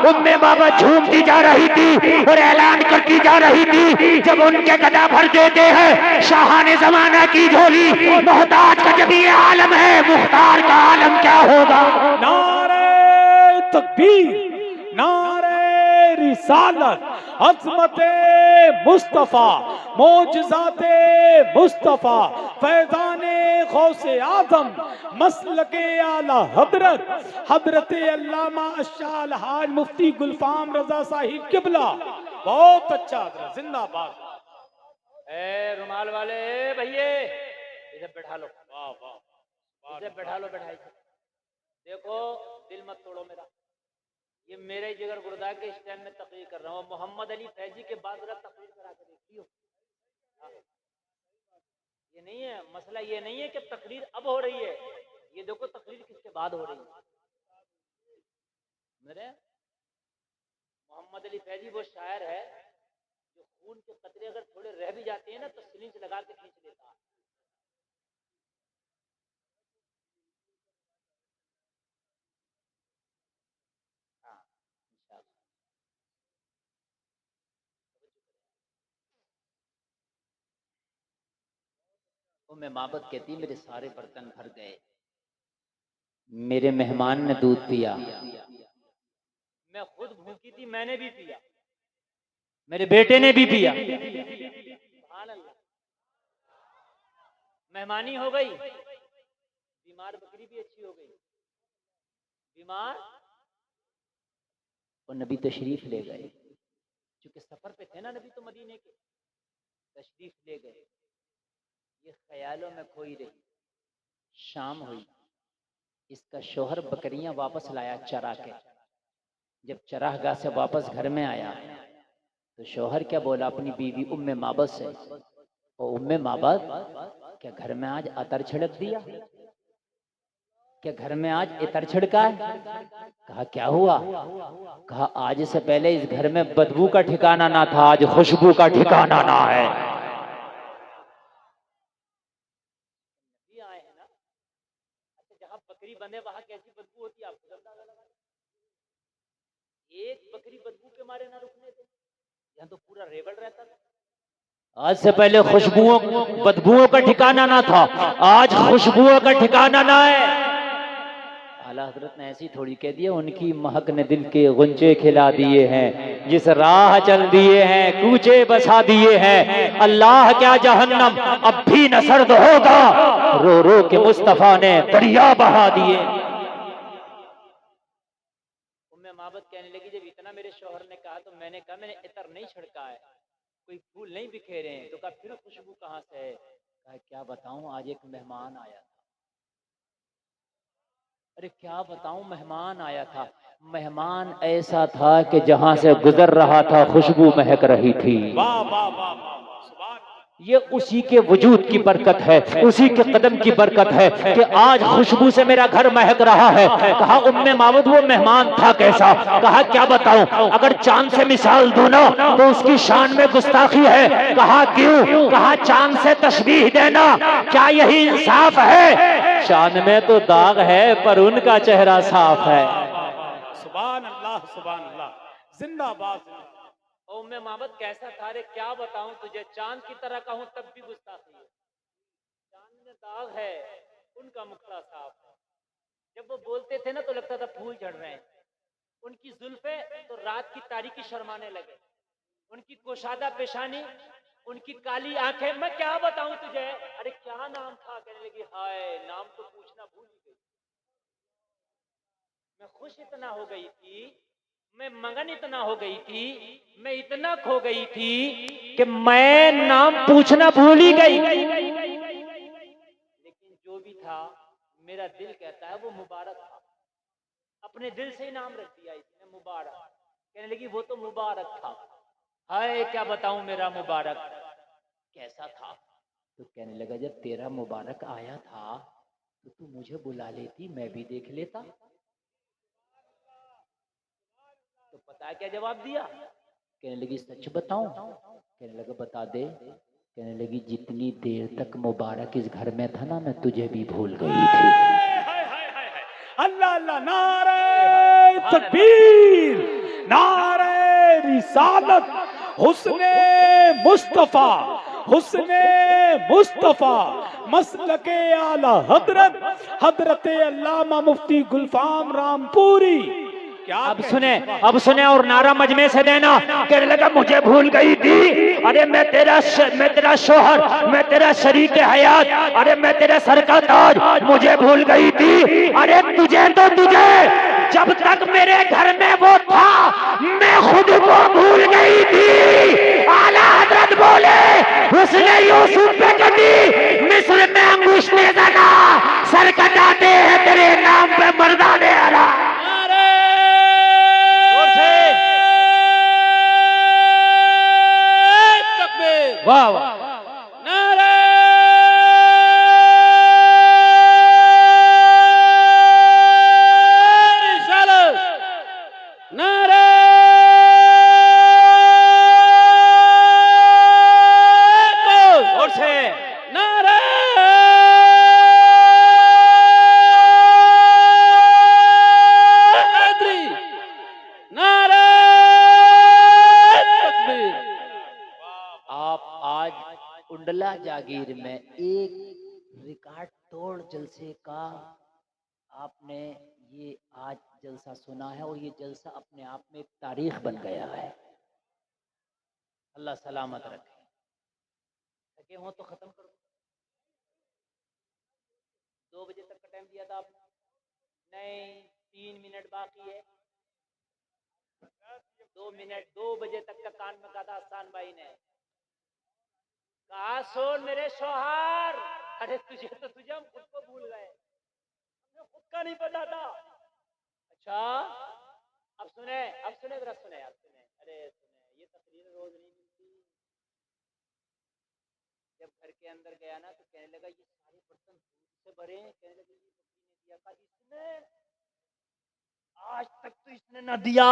उम्मे माबद झूमती जा रही थी और ऐलान करती जा रही थी जब उनके गदा भर देते हैं शाहाने जमाना की झोली, मोहताज का जब ये आलम है, मुख्तार का आलम क्या होगा। नारे तकबीर, नारे रिसालत, अज़मते मुस्तफ़ा, मोजज़ाते मुस्तफ़ा, फैज़ाने गौसे आज़म, मसलके आला हज़रत, हज़रते अल्लामा अश्शाह अलहाज मुफ्ती गुलफाम रज़ा साहिब किबला। बहुत अच्छा हज़रत, जिंदाबाद। ए रुमाल वाले, ए भैये इसे बैठा लो, वाह वाह, इसे बैठा लो, बैठाई। देखो दिल मत तोड़ो मेरा, ये मेरे जिगर गुर्दा के इस टाइम में तकरीर कर रहा हूँ। मोहम्मद अली फैजी के बाद जरा तकरीर करा के देखियो। ये नहीं है मसला, ये नहीं है कि तकरीर अब हो रही है, ये देखो तकरीर किसके बाद हो रही है। मेरे मोहम्मद अली फैजी वो शायर है जो खून के कतरे अगर थोड़े रह भी जाते हैं ना तो सिरिंज लगा के खींच लेता है। हाँ, इंशाअल्लाह। उम्मे माबद कहती मेरे सारे बर्तन भर गए, मेरे मेहमान ने दूध पिया, मैं खुद भूखी थी मैंने भी पिया, मेरे बेटे ने भी पिया। सुभान अल्लाह। मेहमानी हो गई, बीमार बकरी भी अच्छी हो गई, बीमार और नबी तशरीफ ले गए, क्योंकि सफर पे थे ना नबी तो मदीने के, तशरीफ ले गए। ये ख्यालों में खोई रही, शाम हुई, इसका शोहर बकरियां वापस लाया चरा के। जब चरागाह से वापस घर में आया तो शोहर क्या बोला अपनी बीवी उम्मे माबद से, ओ उम्मे माबद क्या घर में आज अतर छिड़क दिया, क्या घर में आज इतर छिड़का है? कहा क्या हुआ? कहा आज से पहले इस घर में बदबू का ठिकाना ना था, आज खुशबू का ठिकाना ना है। आए हैं ना, अच्छा जहां बकरी बंधे वहां कैसी बदबू होती है आपको अंदाजा लगा। एक बकरी बदबू के मारे ना रुकने थे, यहाँ तो पूरा रेबल रहता था। आज से पहले खुशबुओं बदबुओं का ठिकाना ना था, आज खुशबुओं का ठिकाना ना है। आला हजरत ने ऐसी थोड़ी कह दिया, उनकी महक ने दिल के गुंजे खिला दिए हैं, जिस राह चल दिए हैं कूचे बसा दिए हैं। अल्लाह क्या जहन्नम अब भी न सर्द होगा, रो रो के मुस्तफा ने दरिया बहा दिए। उम्मे माबद कहने लगी जब इतना मेरे शौहर ने कहा तो मैंने कहा मैंने इतर नहीं छिड़का है, कोई फूल नहीं बिखेरे हैं। तो कहा फिर खुशबू कहाँ से है? कहा क्या बताऊं आज एक मेहमान आया था। अरे क्या बताऊं मेहमान आया था, मेहमान ऐसा था कि जहां से गुजर रहा था खुशबू महक रही थी। वाह वाह वाह वाह, सुभान। ये उसी के वजूद की बरकत है, उसी के कदम की बरकत है कि आज खुशबू से मेरा घर महक रहा है। कहा उम्मे मावद वो मेहमान था कैसा? कहा क्या बताऊं, अगर चांद से मिसाल दूं ना तो उसकी शान में गुस्ताखी है। कहा क्यों? कहा चांद से तशबीह देना क्या यही इंसाफ है? चांद में तो दाग है पर उनका चेहरा साफ है। सुभान अल्लाह, सुभान अल्लाह, जिंदाबाद। उम्मे माबद कैसा था रे क्या बताऊं तुझे, चांद की तरह कहूं तब भी गुस्ताखी है। चांद में दाग है, उनका मुखड़ा साफ है। जब वो बोलते थे ना तो लगता था फूल झड़ रहे हैं। उनकी जुल्फे तो रात की तारीकी शर्माने लगे, उनकी कोशादा पेशानी, उनकी काली आंखें। मैं क्या बताऊं तुझे, अरे क्या नाम था? कहने लगी हाय नाम तो पूछना भूल ही गई। मैं खुश इतना हो गई थी, मैं मगन इतना हो गई थी, मैं इतना खो गई थी कि मैं नाम पूछना भूल ही गई। लेकिन जो भी था मेरा दिल कहता है वो मुबारक था। अपने दिल से ही नाम रख दिया इसने मुबारक। कहने लगी वो तो मुबारक था। हाय क्या बताऊं मेरा मुबारक कैसा था? तो कहने लगा जब तेरा मुबारक आया था तो तू मुझे बुला लेती, मैं भी देख लेता। तो पता क्या जवाब दिया? कहने लगी सच बताऊं? कहने लगा बता दे। कहने लगी जितनी देर तक मुबारक इस घर में था ना मैं तुझे भी भूल गई थी। अल्लाह अल्लाह, नारे तकबीर, नारे रिसालत, हुस्ने मुस्तफा, हुस्ने मुस्तफा, मसलके आला हजरत, हजरत अल्लामा मुफ्ती गुलफाम रामपुरी। क्या अब सुने और नारा मजमे से देना। कहने लगा मुझे भूल गई थी, अरे मैं तेरा शोहर, मैं तेरा शरीक हयात, अरे मैं तेरे सर का ताज, मुझे भूल गई थी। अरे तुझे जब तक मेरे घर में वो था मैं खुद को भूल गई थी। आला हजरत बोले उसने यूसुफ पे कटी मिस्र में अंगूठे लगा, सर कटाते हैं तेरे नाम पे मर्दाने आला। वाह वाह नारे रिसालत, नारे और से नारे हैदरी, नारे तकबीर। आप आज उंडला जागीर में एक रिकॉर्ड तोड़ जलसे का आपने ये आज जलसा सुना है, और ये जलसा अपने आप में एक तारीख बन गया है। अल्लाह सलामत रखे। थके हो तो खत्म करो। 2 बजे तक का टाइम दिया था आपने, नहीं 3 मिनट बाकी है। 2 मिनट, 2 बजे तक का कान में कहा था आसान भाई ने। कहा सुन मेरे शौहर, अरे तुझे हम खुद को भूल गए, हमें खुद का नहीं पता था। अच्छा अब सुने जरा सुने, अब सुने, अरे सुने, ये तकरीर रोज नहीं मिलती। जब घर के अंदर गया ना तो कहने लगा ये सारे बर्तन दूध से भरे हैं। कहने लगा ये बकरी ने दिया। कहा इसने आज तक तो इसने ना दिया।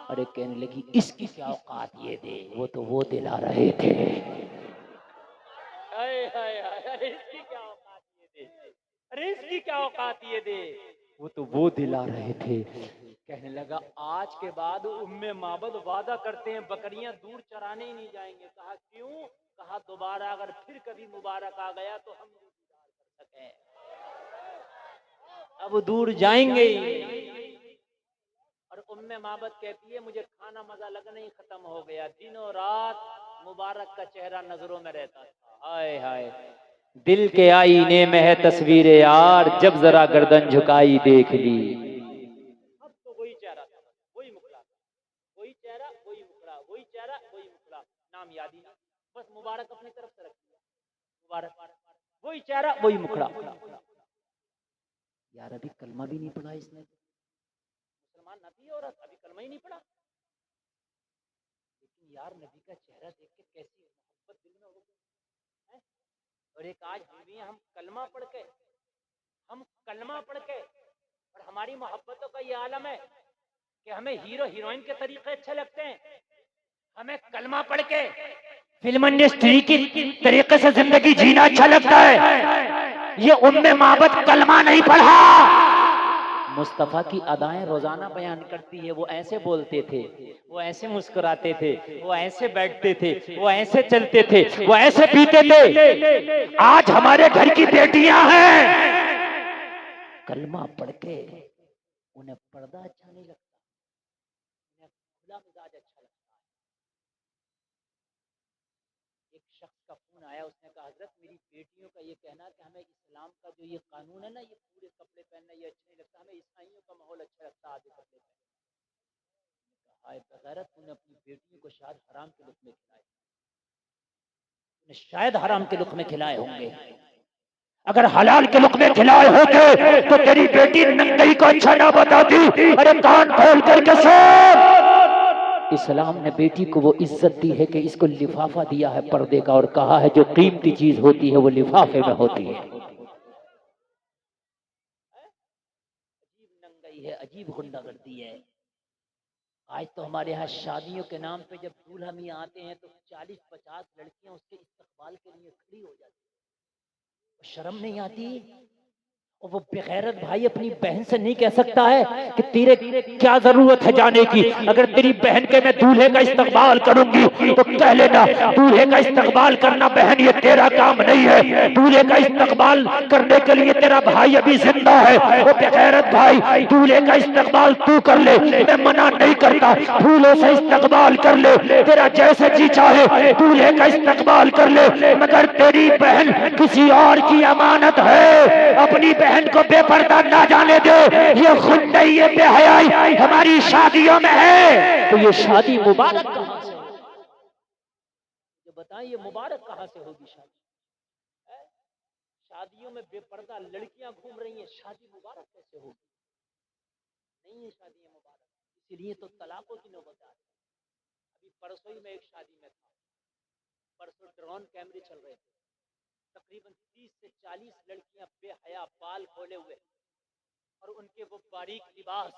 अरे कहने लगी इसकी क्या औकात ये दे, वो दिला रहे थे। हाय हाय हाय, अरे इसकी क्या औकात ये दे, अरे इसकी क्या औकात ये दे, वो दिला रहे थे। कहने लगा आज के बाद उम्मे माबद वादा करते हैं बकरियां दूर चराने ही नहीं जाएंगे। कहा क्यों? कहा दोबारा अगर फिर कभी मुबारक आ गया तो हम इंतजार कर सकें, अब दूर जाएंगे ही। और उम्मे माबद कहती है मुझे खाना मजा लगना ही खत्म हो गया, दिनों रात मुबारक का चेहरा नजरों में रहता था। हाय हाय, दिल के आईने में है तस्वीर यार, जब जरा गर्दन झुकाई देख ली। अब तो वही चेहरा था, वही मुखड़ा था, वही चेहरा वही मुखड़ा, वही चेहरा वही मुखड़ा, नाम याद ही नहीं, बस मुबारक अपनी तरफ से रख दिया। मुबारक वही चेहरा वही मुखड़ा। यार अभी कलमा भी नहीं पढ़ा इसने, मुसलमान नबी औरत अभी कलमा ही नहीं पढ़ा, लेकिन यार नबी का चेहरा देख के कैसी मोहब्बत दिल में हो गई। और एक आज हम कलमा पढ़ के, और हमारी मोहब्बतों का ये आलम है कि हमें हीरो हीरोइन के तरीके अच्छे लगते हैं, हमें कलमा पढ़ के फिल्म इंडस्ट्री की तरीके से जिंदगी जीना अच्छा लगता है। ये उम्मे माबद कलमा नहीं पढ़ा। मुस्तफा की अदाएं रोजाना बयान करती है, वो ऐसे बोलते थे, वो ऐसे मुस्कुराते थे, वो ऐसे बैठते थे, वो ऐसे चलते थे, वो ऐसे पीते थे। आज हमारे घर की बेटियां हैं, कलमा पढ़ के उन्हें पर्दा अच्छा नहीं लगता, उन्हें खुला मिजाज अच्छा लगता है। एक शख्स का फोन आया, उसने कहा हजरत मेरी बेटियों का ये कहना है कि हमें इस्लाम का जो ये कानून है ना, ये पूरे कपड़े पहनना ये अच्छा नहीं लगता, हमें ईसाइयों का माहौल अच्छा लगता है आधे कपड़े पहनना। हाय बगैरत, तूने अपनी बेटियों को शायद हराम के लुक़्मे खिलाए, तूने शायद हराम के लुक़्मे खिलाए होंगे। अगर हलाल के लुक़्मे खिलाए होते तो तेरी बेटी नंगई को अच्छा ना बताती। अरे कान खोल करके सुन, इस्लाम ने बेटी को वो इज्जत दी है कि इसको लिफाफा दिया है पर्दे का, और कहा है जो कीमती चीज होती है वो लिफाफे में होती है। अजीब नंगई है, अजीब गुंडागर्दी है। आज तो हमारे यहाँ शादियों के नाम पे जब दूल्हा मियाँ आते हैं तो 40-50 लड़कियां उसके इस्तकबाल के लिए खड़ी हो जाती है। शर्म नहीं आती? और वो बेगैरत भाई अपनी बहन से नहीं कह सकता है कि तेरे क्या जरूरत है जाने की। अगर तेरी बहन के मैं दूल्हे का इस्तकबाल करूंगी तो कह लेना दूल्हे का इस्तकबाल करना बहन ये तेरा काम नहीं है, दूल्हे का इस्तकबाल करने के लिए तेरा भाई अभी जिंदा है। वो बेगैरत भाई दूल्हे का इस्तकबाल तू कर ले, मैं मना नहीं करता, फूलों से इस्तकबाल कर ले, तेरा जैसे जी चाहे दूल्हे का इस्तकबाल कर ले, मगर तेरी बहन किसी और की अमानत है, अपनी बहन को बेपर्दा ना जाने दे। ये खुंदई ये बेहयाई हमारी शादियों में है, तो ये शादी मुबारक कहां से, ये बताएं ये मुबारक कहां से होगी शादी? शादियों में बेपर्दा लड़कियां घूम रही हैं, शादी मुबारक कैसे होगी? नहीं है शादी मुबारक, इसीलिए तो तलाकों की नौबत आ रही है। अभी परसों ही मैं एक शादी में था, परसों ड्रोन कैमरे चल रहे थे, तकरीबन 30 से 40 लड़कियां बेहया बाल खोले हुए और उनके वो बारीक लिबास,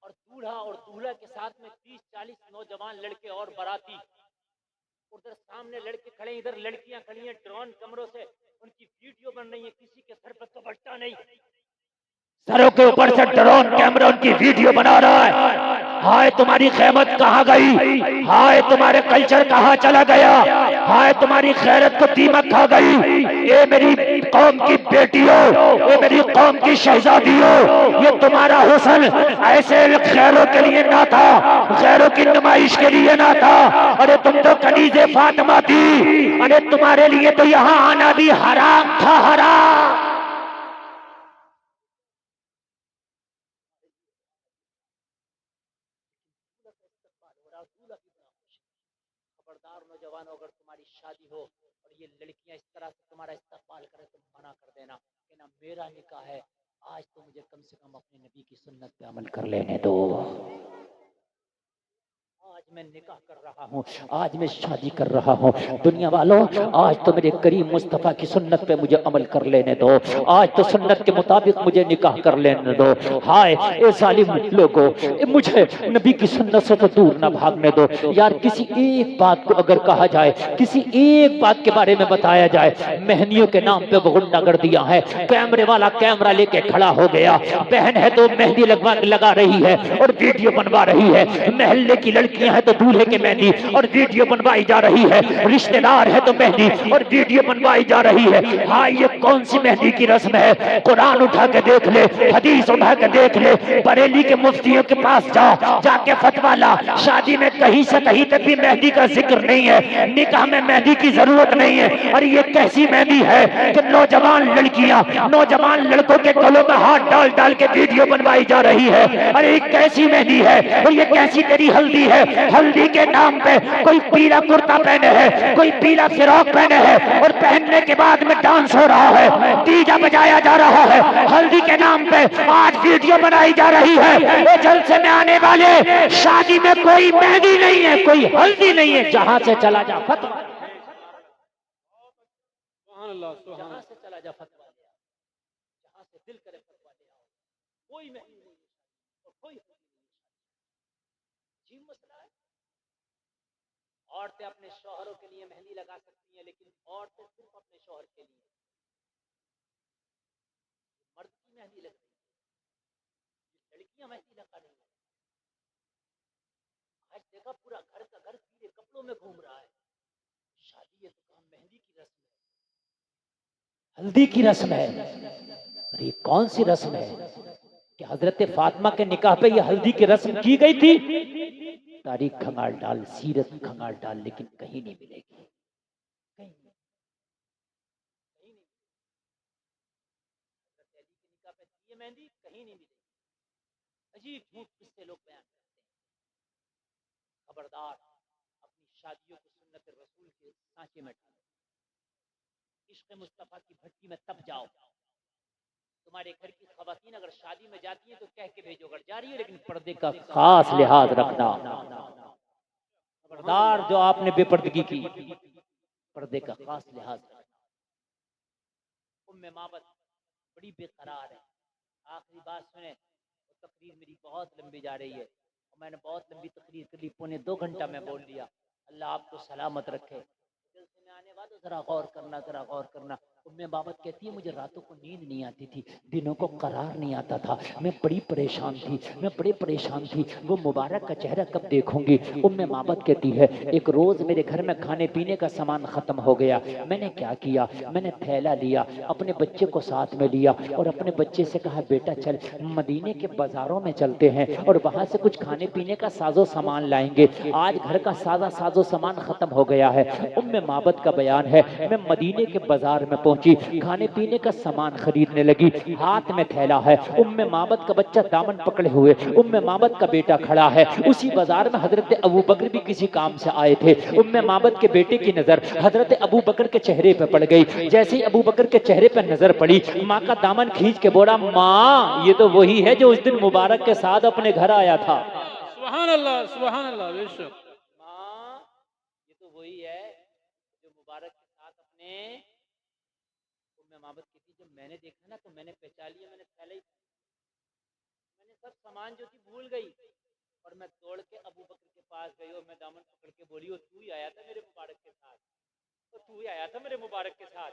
और दूल्हा और दूल्हा के साथ में 30-40 नौजवान लड़के और बाराती, उधर सामने लड़के खड़े, इधर लड़कियां खड़ी हैं, ड्रोन कैमरों से उनकी वीडियो बन रही है, किसी के सर पर दुपट्टा नहीं, सरों के ऊपर से ड्रोन कैमरा उनकी वीडियो बना रहा है। हाय तुम्हारी खैमत कहाँ गई, हाय तुम्हारे कल्चर कहाँ चला गया, हाय तुम्हारी खैरत को दीमक खा गई। ये मेरी कौम की बेटियों, ये मेरी कौम की शहजादियों, ये तुम्हारा हुस्न ऐसे खैरों के लिए ना था, खैरों की नुमाइश के लिए ना था। अरे तुम तो कनीज़े फातिमा थी, अरे तुम्हारे लिए तो यहाँ आना भी हराम था, हराम। खबरदार नौजवानों, अगर तुम्हारी शादी हो और ये लड़कियां इस तरह से तुम्हारा इस्तेमाल करें तो मना कर देना कि ना मेरा निकाह है, आज तो मुझे कम से कम अपने नबी की सुन्नत पे अमल कर लेने दो। आज मैं निकाह कर रहा हूँ, आज मैं शादी कर रहा हूँ, दुनिया वालों आज तो मेरे करीम मुस्तफ़ा की सुन्नत पे मुझे अमल कर लेने दो, आज तो सुन्नत के मुताबिक मुझे निकाह कर लेने दो। हाय ए जालिम लोगों, मुझे नबी की सुन्नत से तो दूर ना भागने दो यार। किसी एक बात को अगर कहा जाए, किसी एक बात के बारे में बताया जाए, मेहंदियों के नाम पे वो गुंडागर्दी दिया है, कैमरे वाला कैमरा लेके खड़ा हो गया, बहन है तो मेहंदी लगा रही है और वीडियो बनवा रही है, महल्ले की लड़कियां है तो दूल्हे के मेहंदी और वीडियो बनवाई जा रही है, रिश्तेदार है तो मेहंदी और वीडियो बनवाई जा रही है। हाँ ये कौन सी मेहंदी की रस्म है? कुरान उठा के देख ले, हदीस उठा के देख ले, बरेली के मुफ्तियों के पास जाके फतवा ला, शादी में कहीं से कहीं तक भी मेहंदी का जिक्र नहीं है, निकाह में मेहंदी की जरूरत नहीं है। और ये कैसी मेहंदी है कि नौजवान लड़कियां नौजवान लड़कों के गलों में हाथ डाल डाल के वीडियो बनवाई जा रही है। अरे ये कैसी मेहंदी है? और ये कैसी तेरी हल्दी है? हल्दी के नाम पे कोई पीला कुर्ता पहने है, कोई पीला फिरॉक पहने है और पहनने के बाद में डांस हो रहा है, डीजे बजाया जा रहा है, हल्दी के नाम पे आज वीडियो बनाई जा रही है। ये जलसे में आने वाले शादी में कोई मेहंदी नहीं है, कोई हल्दी नहीं है, जहां से चला जा फतवा, जहां से चला जा फतवा ले आओ, जहां से दिल करे फतवा ले आओ, कोई मेहंदी नहीं है और कोई जी मसला है। औरतें अपने शौहरों के लिए मेहंदी लगा सकती हैं, लेकिन औरतें सिर्फ अपने शौहर के लिए, मर्द की मेहंदी लग रही है, लड़कियां मेहंदी लगा रही है। आज देखा पूरा घर का घर पीले कपड़ों में घूम रहा है। शादी है तो कहा मेहंदी की रस्म है, हल्दी की रस्म है। अरे कौन सी रस्म है कि हजरत फातिमा के निकाह पे ये हल्दी की रस्म की गई थी? तारीख खंगाल डाल, सीरत खंगाल डाल, लेकिन कहीं नहीं मिलेगी, कहीं नहीं, कहीं नहीं। हजरत अली के निकाह पे ये मेहंदी कहीं नहीं मिलेगी। अजीब झूठ किससे लोग बयान करते हैं। खबरदार अपनी शादियों को सुन्नत रसूल के सांचे में डालो, इश्क मुस्तफा की भट्टी में तप जाओ। तुम्हारे घर की खवातीन अगर शादी में जाती है तो कह के भेजो, अगर जा रही है, लेकिन पर्दे का खास लिहाज रखना। खबरदार जो आपने बेपर्दगी की, पर्दे का खास लिहाज रखना। उम्मे माबद बड़ी बेकरार है। आखिरी बात सुने, तो तकरीर मेरी बहुत लंबी जा रही है और मैंने बहुत लंबी तकरीर कर ली, 1.25 घंटा में बोल लिया। अल्लाह आपको सलामत रखे। आने वालों जरा गौर करना, जरा गौर करना। उम्मे बाबत कहती है मुझे रातों को नींद नहीं आती थी, दिनों को करार नहीं आता था, मैं बड़ी परेशान थी, मैं बड़ी परेशान थी, वो मुबारक का चेहरा कब देखूंगी। उम्मे बाबत कहती है एक रोज मेरे घर में खाने पीने का सामान खत्म हो गया। मैंने क्या किया, मैंने थैला लिया, अपने बच्चे को साथ में लिया और अपने बच्चे से कहा बेटा चल मदीने के बाजारों में चलते हैं और वहां से कुछ खाने पीने का साजो सामान लाएंगे, आज घर का साजो सामान खत्म हो गया है। उम्मे माबद का बयान है मैं मदीने के बाजार में पहुंची, खाने पीने का सामान खरीदने लगी, हाथ में थैला है, उम्मे माबद का बच्चा दामन पकड़े हुए, उम्मे माबद का बेटा खड़ा है। उसी बाजार में हजरत अबू बकर भी किसी काम से आए थे। उम्मे माबद के बेटे की नजर हजरत अबू बकर के चेहरे पे पड़ गई। जैसे ही अबू बकर के चेहरे पर नजर पड़ी, माँ का दामन खींच के बोला माँ ये तो वही है जो उस दिन मुबारक के साथ अपने घर आया था। सुभान अल्लाह बेशक। माँ ये तो वही है जो मुबारक के साथ अपने। उम्मे माबद कहती जब मैंने देखा ना तो मैंने पहचान लिया, मैंने थैला ही, मैंने सब सामान जो थी भूल गई और मैं दौड़ के अबू बकर के पास गई और मैं दामन पकड़ के बोली और तू ही आया था मेरे मुबारक के साथ, तो तू ही आया था मेरे मुबारक के साथ।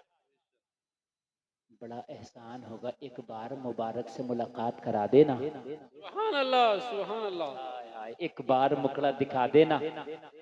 बड़ा एहसान होगा एक बार मुबारक से मुलाकात करा देना। सुभान अल्लाह। हाय हाय एक बार मुखड़ा दिखा देना।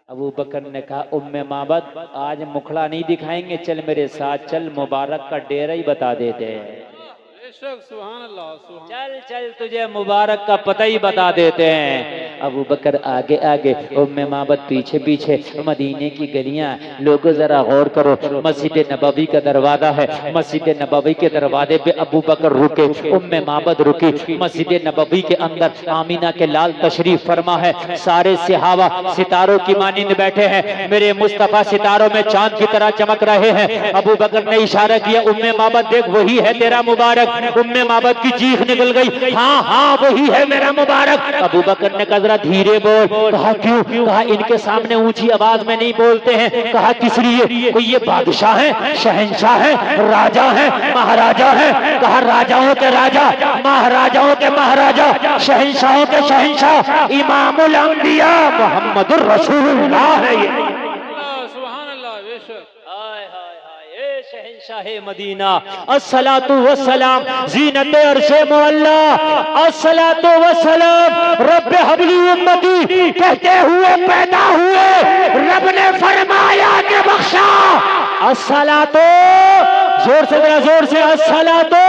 अबू बकर ने कहा उम्मे माबद आज मुखड़ा नहीं दिखाएंगे, चल मेरे साथ चल, मुबारक का डेरा ही बता देते हैं। बेशक सुभान अल्लाह। चल चल तुझे मुबारक का पता ही बता देते हैं। अबू बकर आगे आगे, उम्मे माबद पीछे पीछे, मदीने की गलियां। लोगों जरा गौर करो, मस्जिद नबवी का दरवाजा है, मस्जिद नबवी के दरवाजे पे अबू बकर रुके, उम्मे माबद रुकी। मस्जिद नबवी के अंदर आमीना के लाल तशरीफ फरमा है, सारे सहाबा सितारों की मानिंद बैठे हैं, मेरे मुस्तफा सितारों में चांद की तरह चमक रहे हैं। अबू बकर ने इशारा किया उम्मे माबद देख वही है तेरा मुबारक। उम्मे माबद की चीख निकल गई, हाँ हाँ वही है मेरा मुबारक। अबू बकर ने कहा जरा धीरे बोल। कहा क्यों? कहा इनके सामने ऊंची आवाज में नहीं बोलते हैं। कहा किस लिए? कोई ये बादशाह है, शहंशाह है, राजा है, महाराजा है। कहा राजाओं के राजा, महाराजाओं के महाराजा, शहंशाहों के शहंशाह, इमामुल अंबिया मोहम्मदुर रसूलुल्लाह है ये। सुभान अल्लाह बेशक। हाय हाय हाय ए शहंशाह मदीना, अस्सलातु वस्सलाम जीनत अर्शे मुअल्ला, अस्सलातु वस्सलाम रब्बे हबली उम्मती कहते हुए पैदा हुए, रब ने फरमाया कि बख्शा। अस्सलातु जोर से, जरा जोर से, अस्सलातु।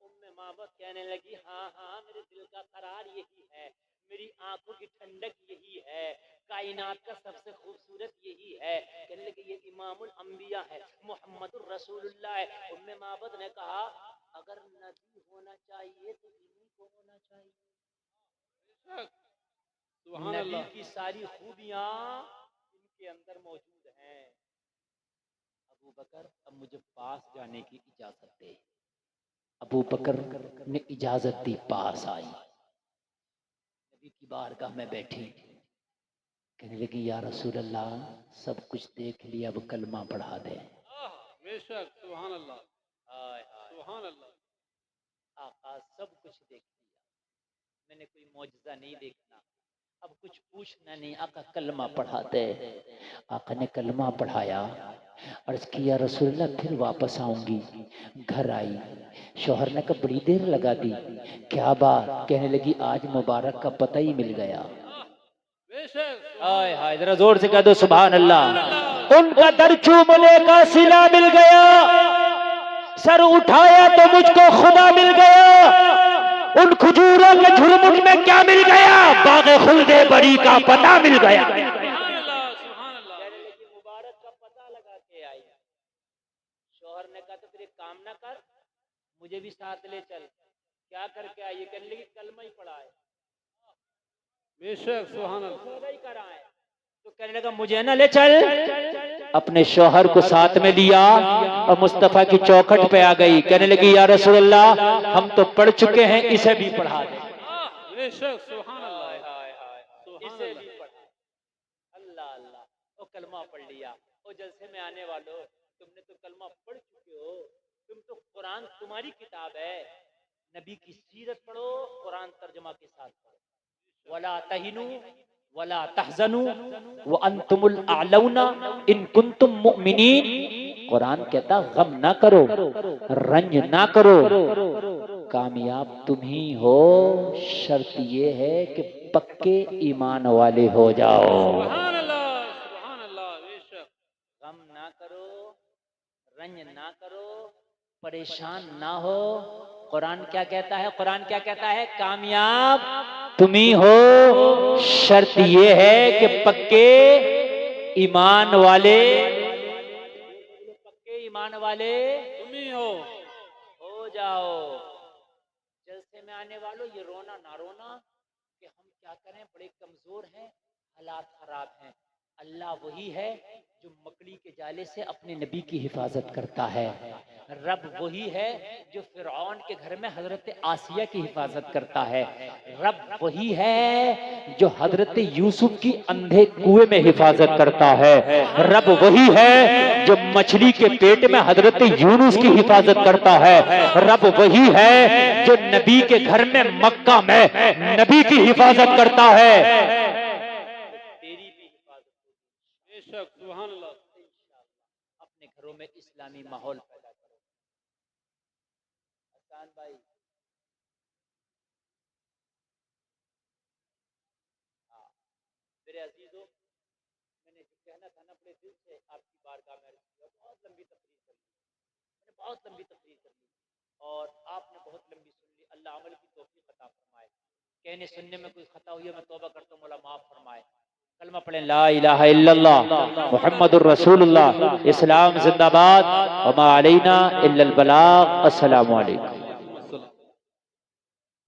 उम्मे माबद कहने लगी हाँ हाँ मेरे दिल का करार यही है, मेरी आंखों की ठंडक यही है, कायनात का सबसे खूबसूरत यही है। कहने लगे ये इमामुल अंबिया है, मोहम्मदुर रसूलुल्लाह है। उम्मे माबद ने कहा अगर नबी होना चाहिए तो इन्हीं को होना चाहिए। सुभान नबी अल्लाह। की सारी खूबियां इनके अंदर मौजूद हैं। अबू बकर अब मुझे पास जाने की इजाजत दे। अबू बकर ने इजाजत दी, पास आई, नबी की बारगाह में बैठी। कहने लगी या रसूल अल्लाह सब कुछ देख लिया, अब कलमा पढ़ा दे। बेशक सुभान अल्लाह। हाय हाय सुभान अल्लाह। आका सब कुछ देख लिया, मैंने कोई मौजज़ा नहीं देखना, अब कुछ पूछना नहीं, आका कलमा पढ़ा दे। आका ने कलमा पढ़ाया, अर्ज किया रसूलल्लाह फिर वापस आऊंगी। घर आई, शौहर ने कहा बड़ी देर लगा दी, क्या बात? कहने लगी आज मुबारक का पता ही मिल गया। हाय हाय जरा जोर से कह दो सुभान अल्लाह। उनका दर चूमने का सिला मिल गया, सर उठाया तो मुझको खुदा मिल गया। उन खजूरों के झुरमुट में क्या मिल गया? बाग़े खुल्दे बरी का पता मिल गया। मुबारक का पता लगा के आई। शौहर ने कहा तो फिर एक काम ना कर, मुझे भी साथ ले चल। क्या करके आई? कहने लगी कलमा ही पढ़ा है। बेशक सुभान अल्लाह। सौदा ही कराए। तो कहने लगा मुझे ना ले चल। अपने शौहर को साथ में लिया और मुस्तफा की चौखट पे आ गई। कहने लगी या रसूलल्लाह हम तो पढ़ चुके हैं, इसे भी पढ़ा दे। बेशक सुभान अल्लाह। इसे भी पढ़ा। अल्लाह अल्लाह, वो कलमा पढ़ लिया। वो जलसे में आने वालों, तुमने तो कलमा पढ़ चुके हो, तुम तो कुरान तुम्हारी किताब है, नबी की सीरत पढ़ो, कुरान तर्जुमा के साथ पढ़ो। वला तहिनु वला तहज़नु व अंतुमुल अअलौना इन कुंतुम मुमिनीन। कुरान कहता गम ना करो, रंज ना करो, कामयाब तुम ही हो, शर्त ये है कि पक्के ईमान वाले हो जाओ। सुभान अल्लाह, बेशक। गम ना करो, रंज ना करो, परेशान ना हो। कुरान क्या कहता है? कुरान क्या कहता है? कामयाब तुम ही हो, शर्त ये है कि पक्के ईमान वाले, पक्के ईमान वाले तुम ही हो। जाओ। जलसे में आने वालों, ये रोना ना रोना कि हम क्या करें, बड़े कमजोर हैं, हालात खराब हैं। अल्लाह वही है जो मकड़ी के जाले से अपने नबी की हिफाजत करता है। रब वही है जो फिरौन के घर में हजरत आसिया की हिफाजत करता है। रब वही है जो हजरत यूसुफ की अंधे कुएं में हिफाजत करता है। रब वही है जो मछली के पेट में हजरत यूनुस की हिफाजत करता है। रब वही है जो नबी के घर में मक्का में नबी की हिफाजत करता है। बेशक, सुभान अल्लाह। अपने घरों में इस्लामी माहौल पैदा करो। हसन भाई, हाँ मेरे अजीजों, मैंने जो कहना था ना, अपने दिल से आपकी बारगाह में अर्ज़ किया। बहुत लंबी तकरीर कर ली मैंने, बहुत लंबी तकरीर कर ली, और आपने बहुत लंबी सुन ली। अल्लाह अमल की तौफीक अता फरमाए। कहने सुनने में कोई खता हुई है, मैं तौबा करता हूँ, मौला माफ फरमाए। कलमा पढ़ें, ला इलाहा इल्लल्लाह मुहम्मदुर रसूलुल्लाह। इस्लाम जिंदाबाद, व मा अलैना इल्लल बलाग। अस्सलामु अलैकुम।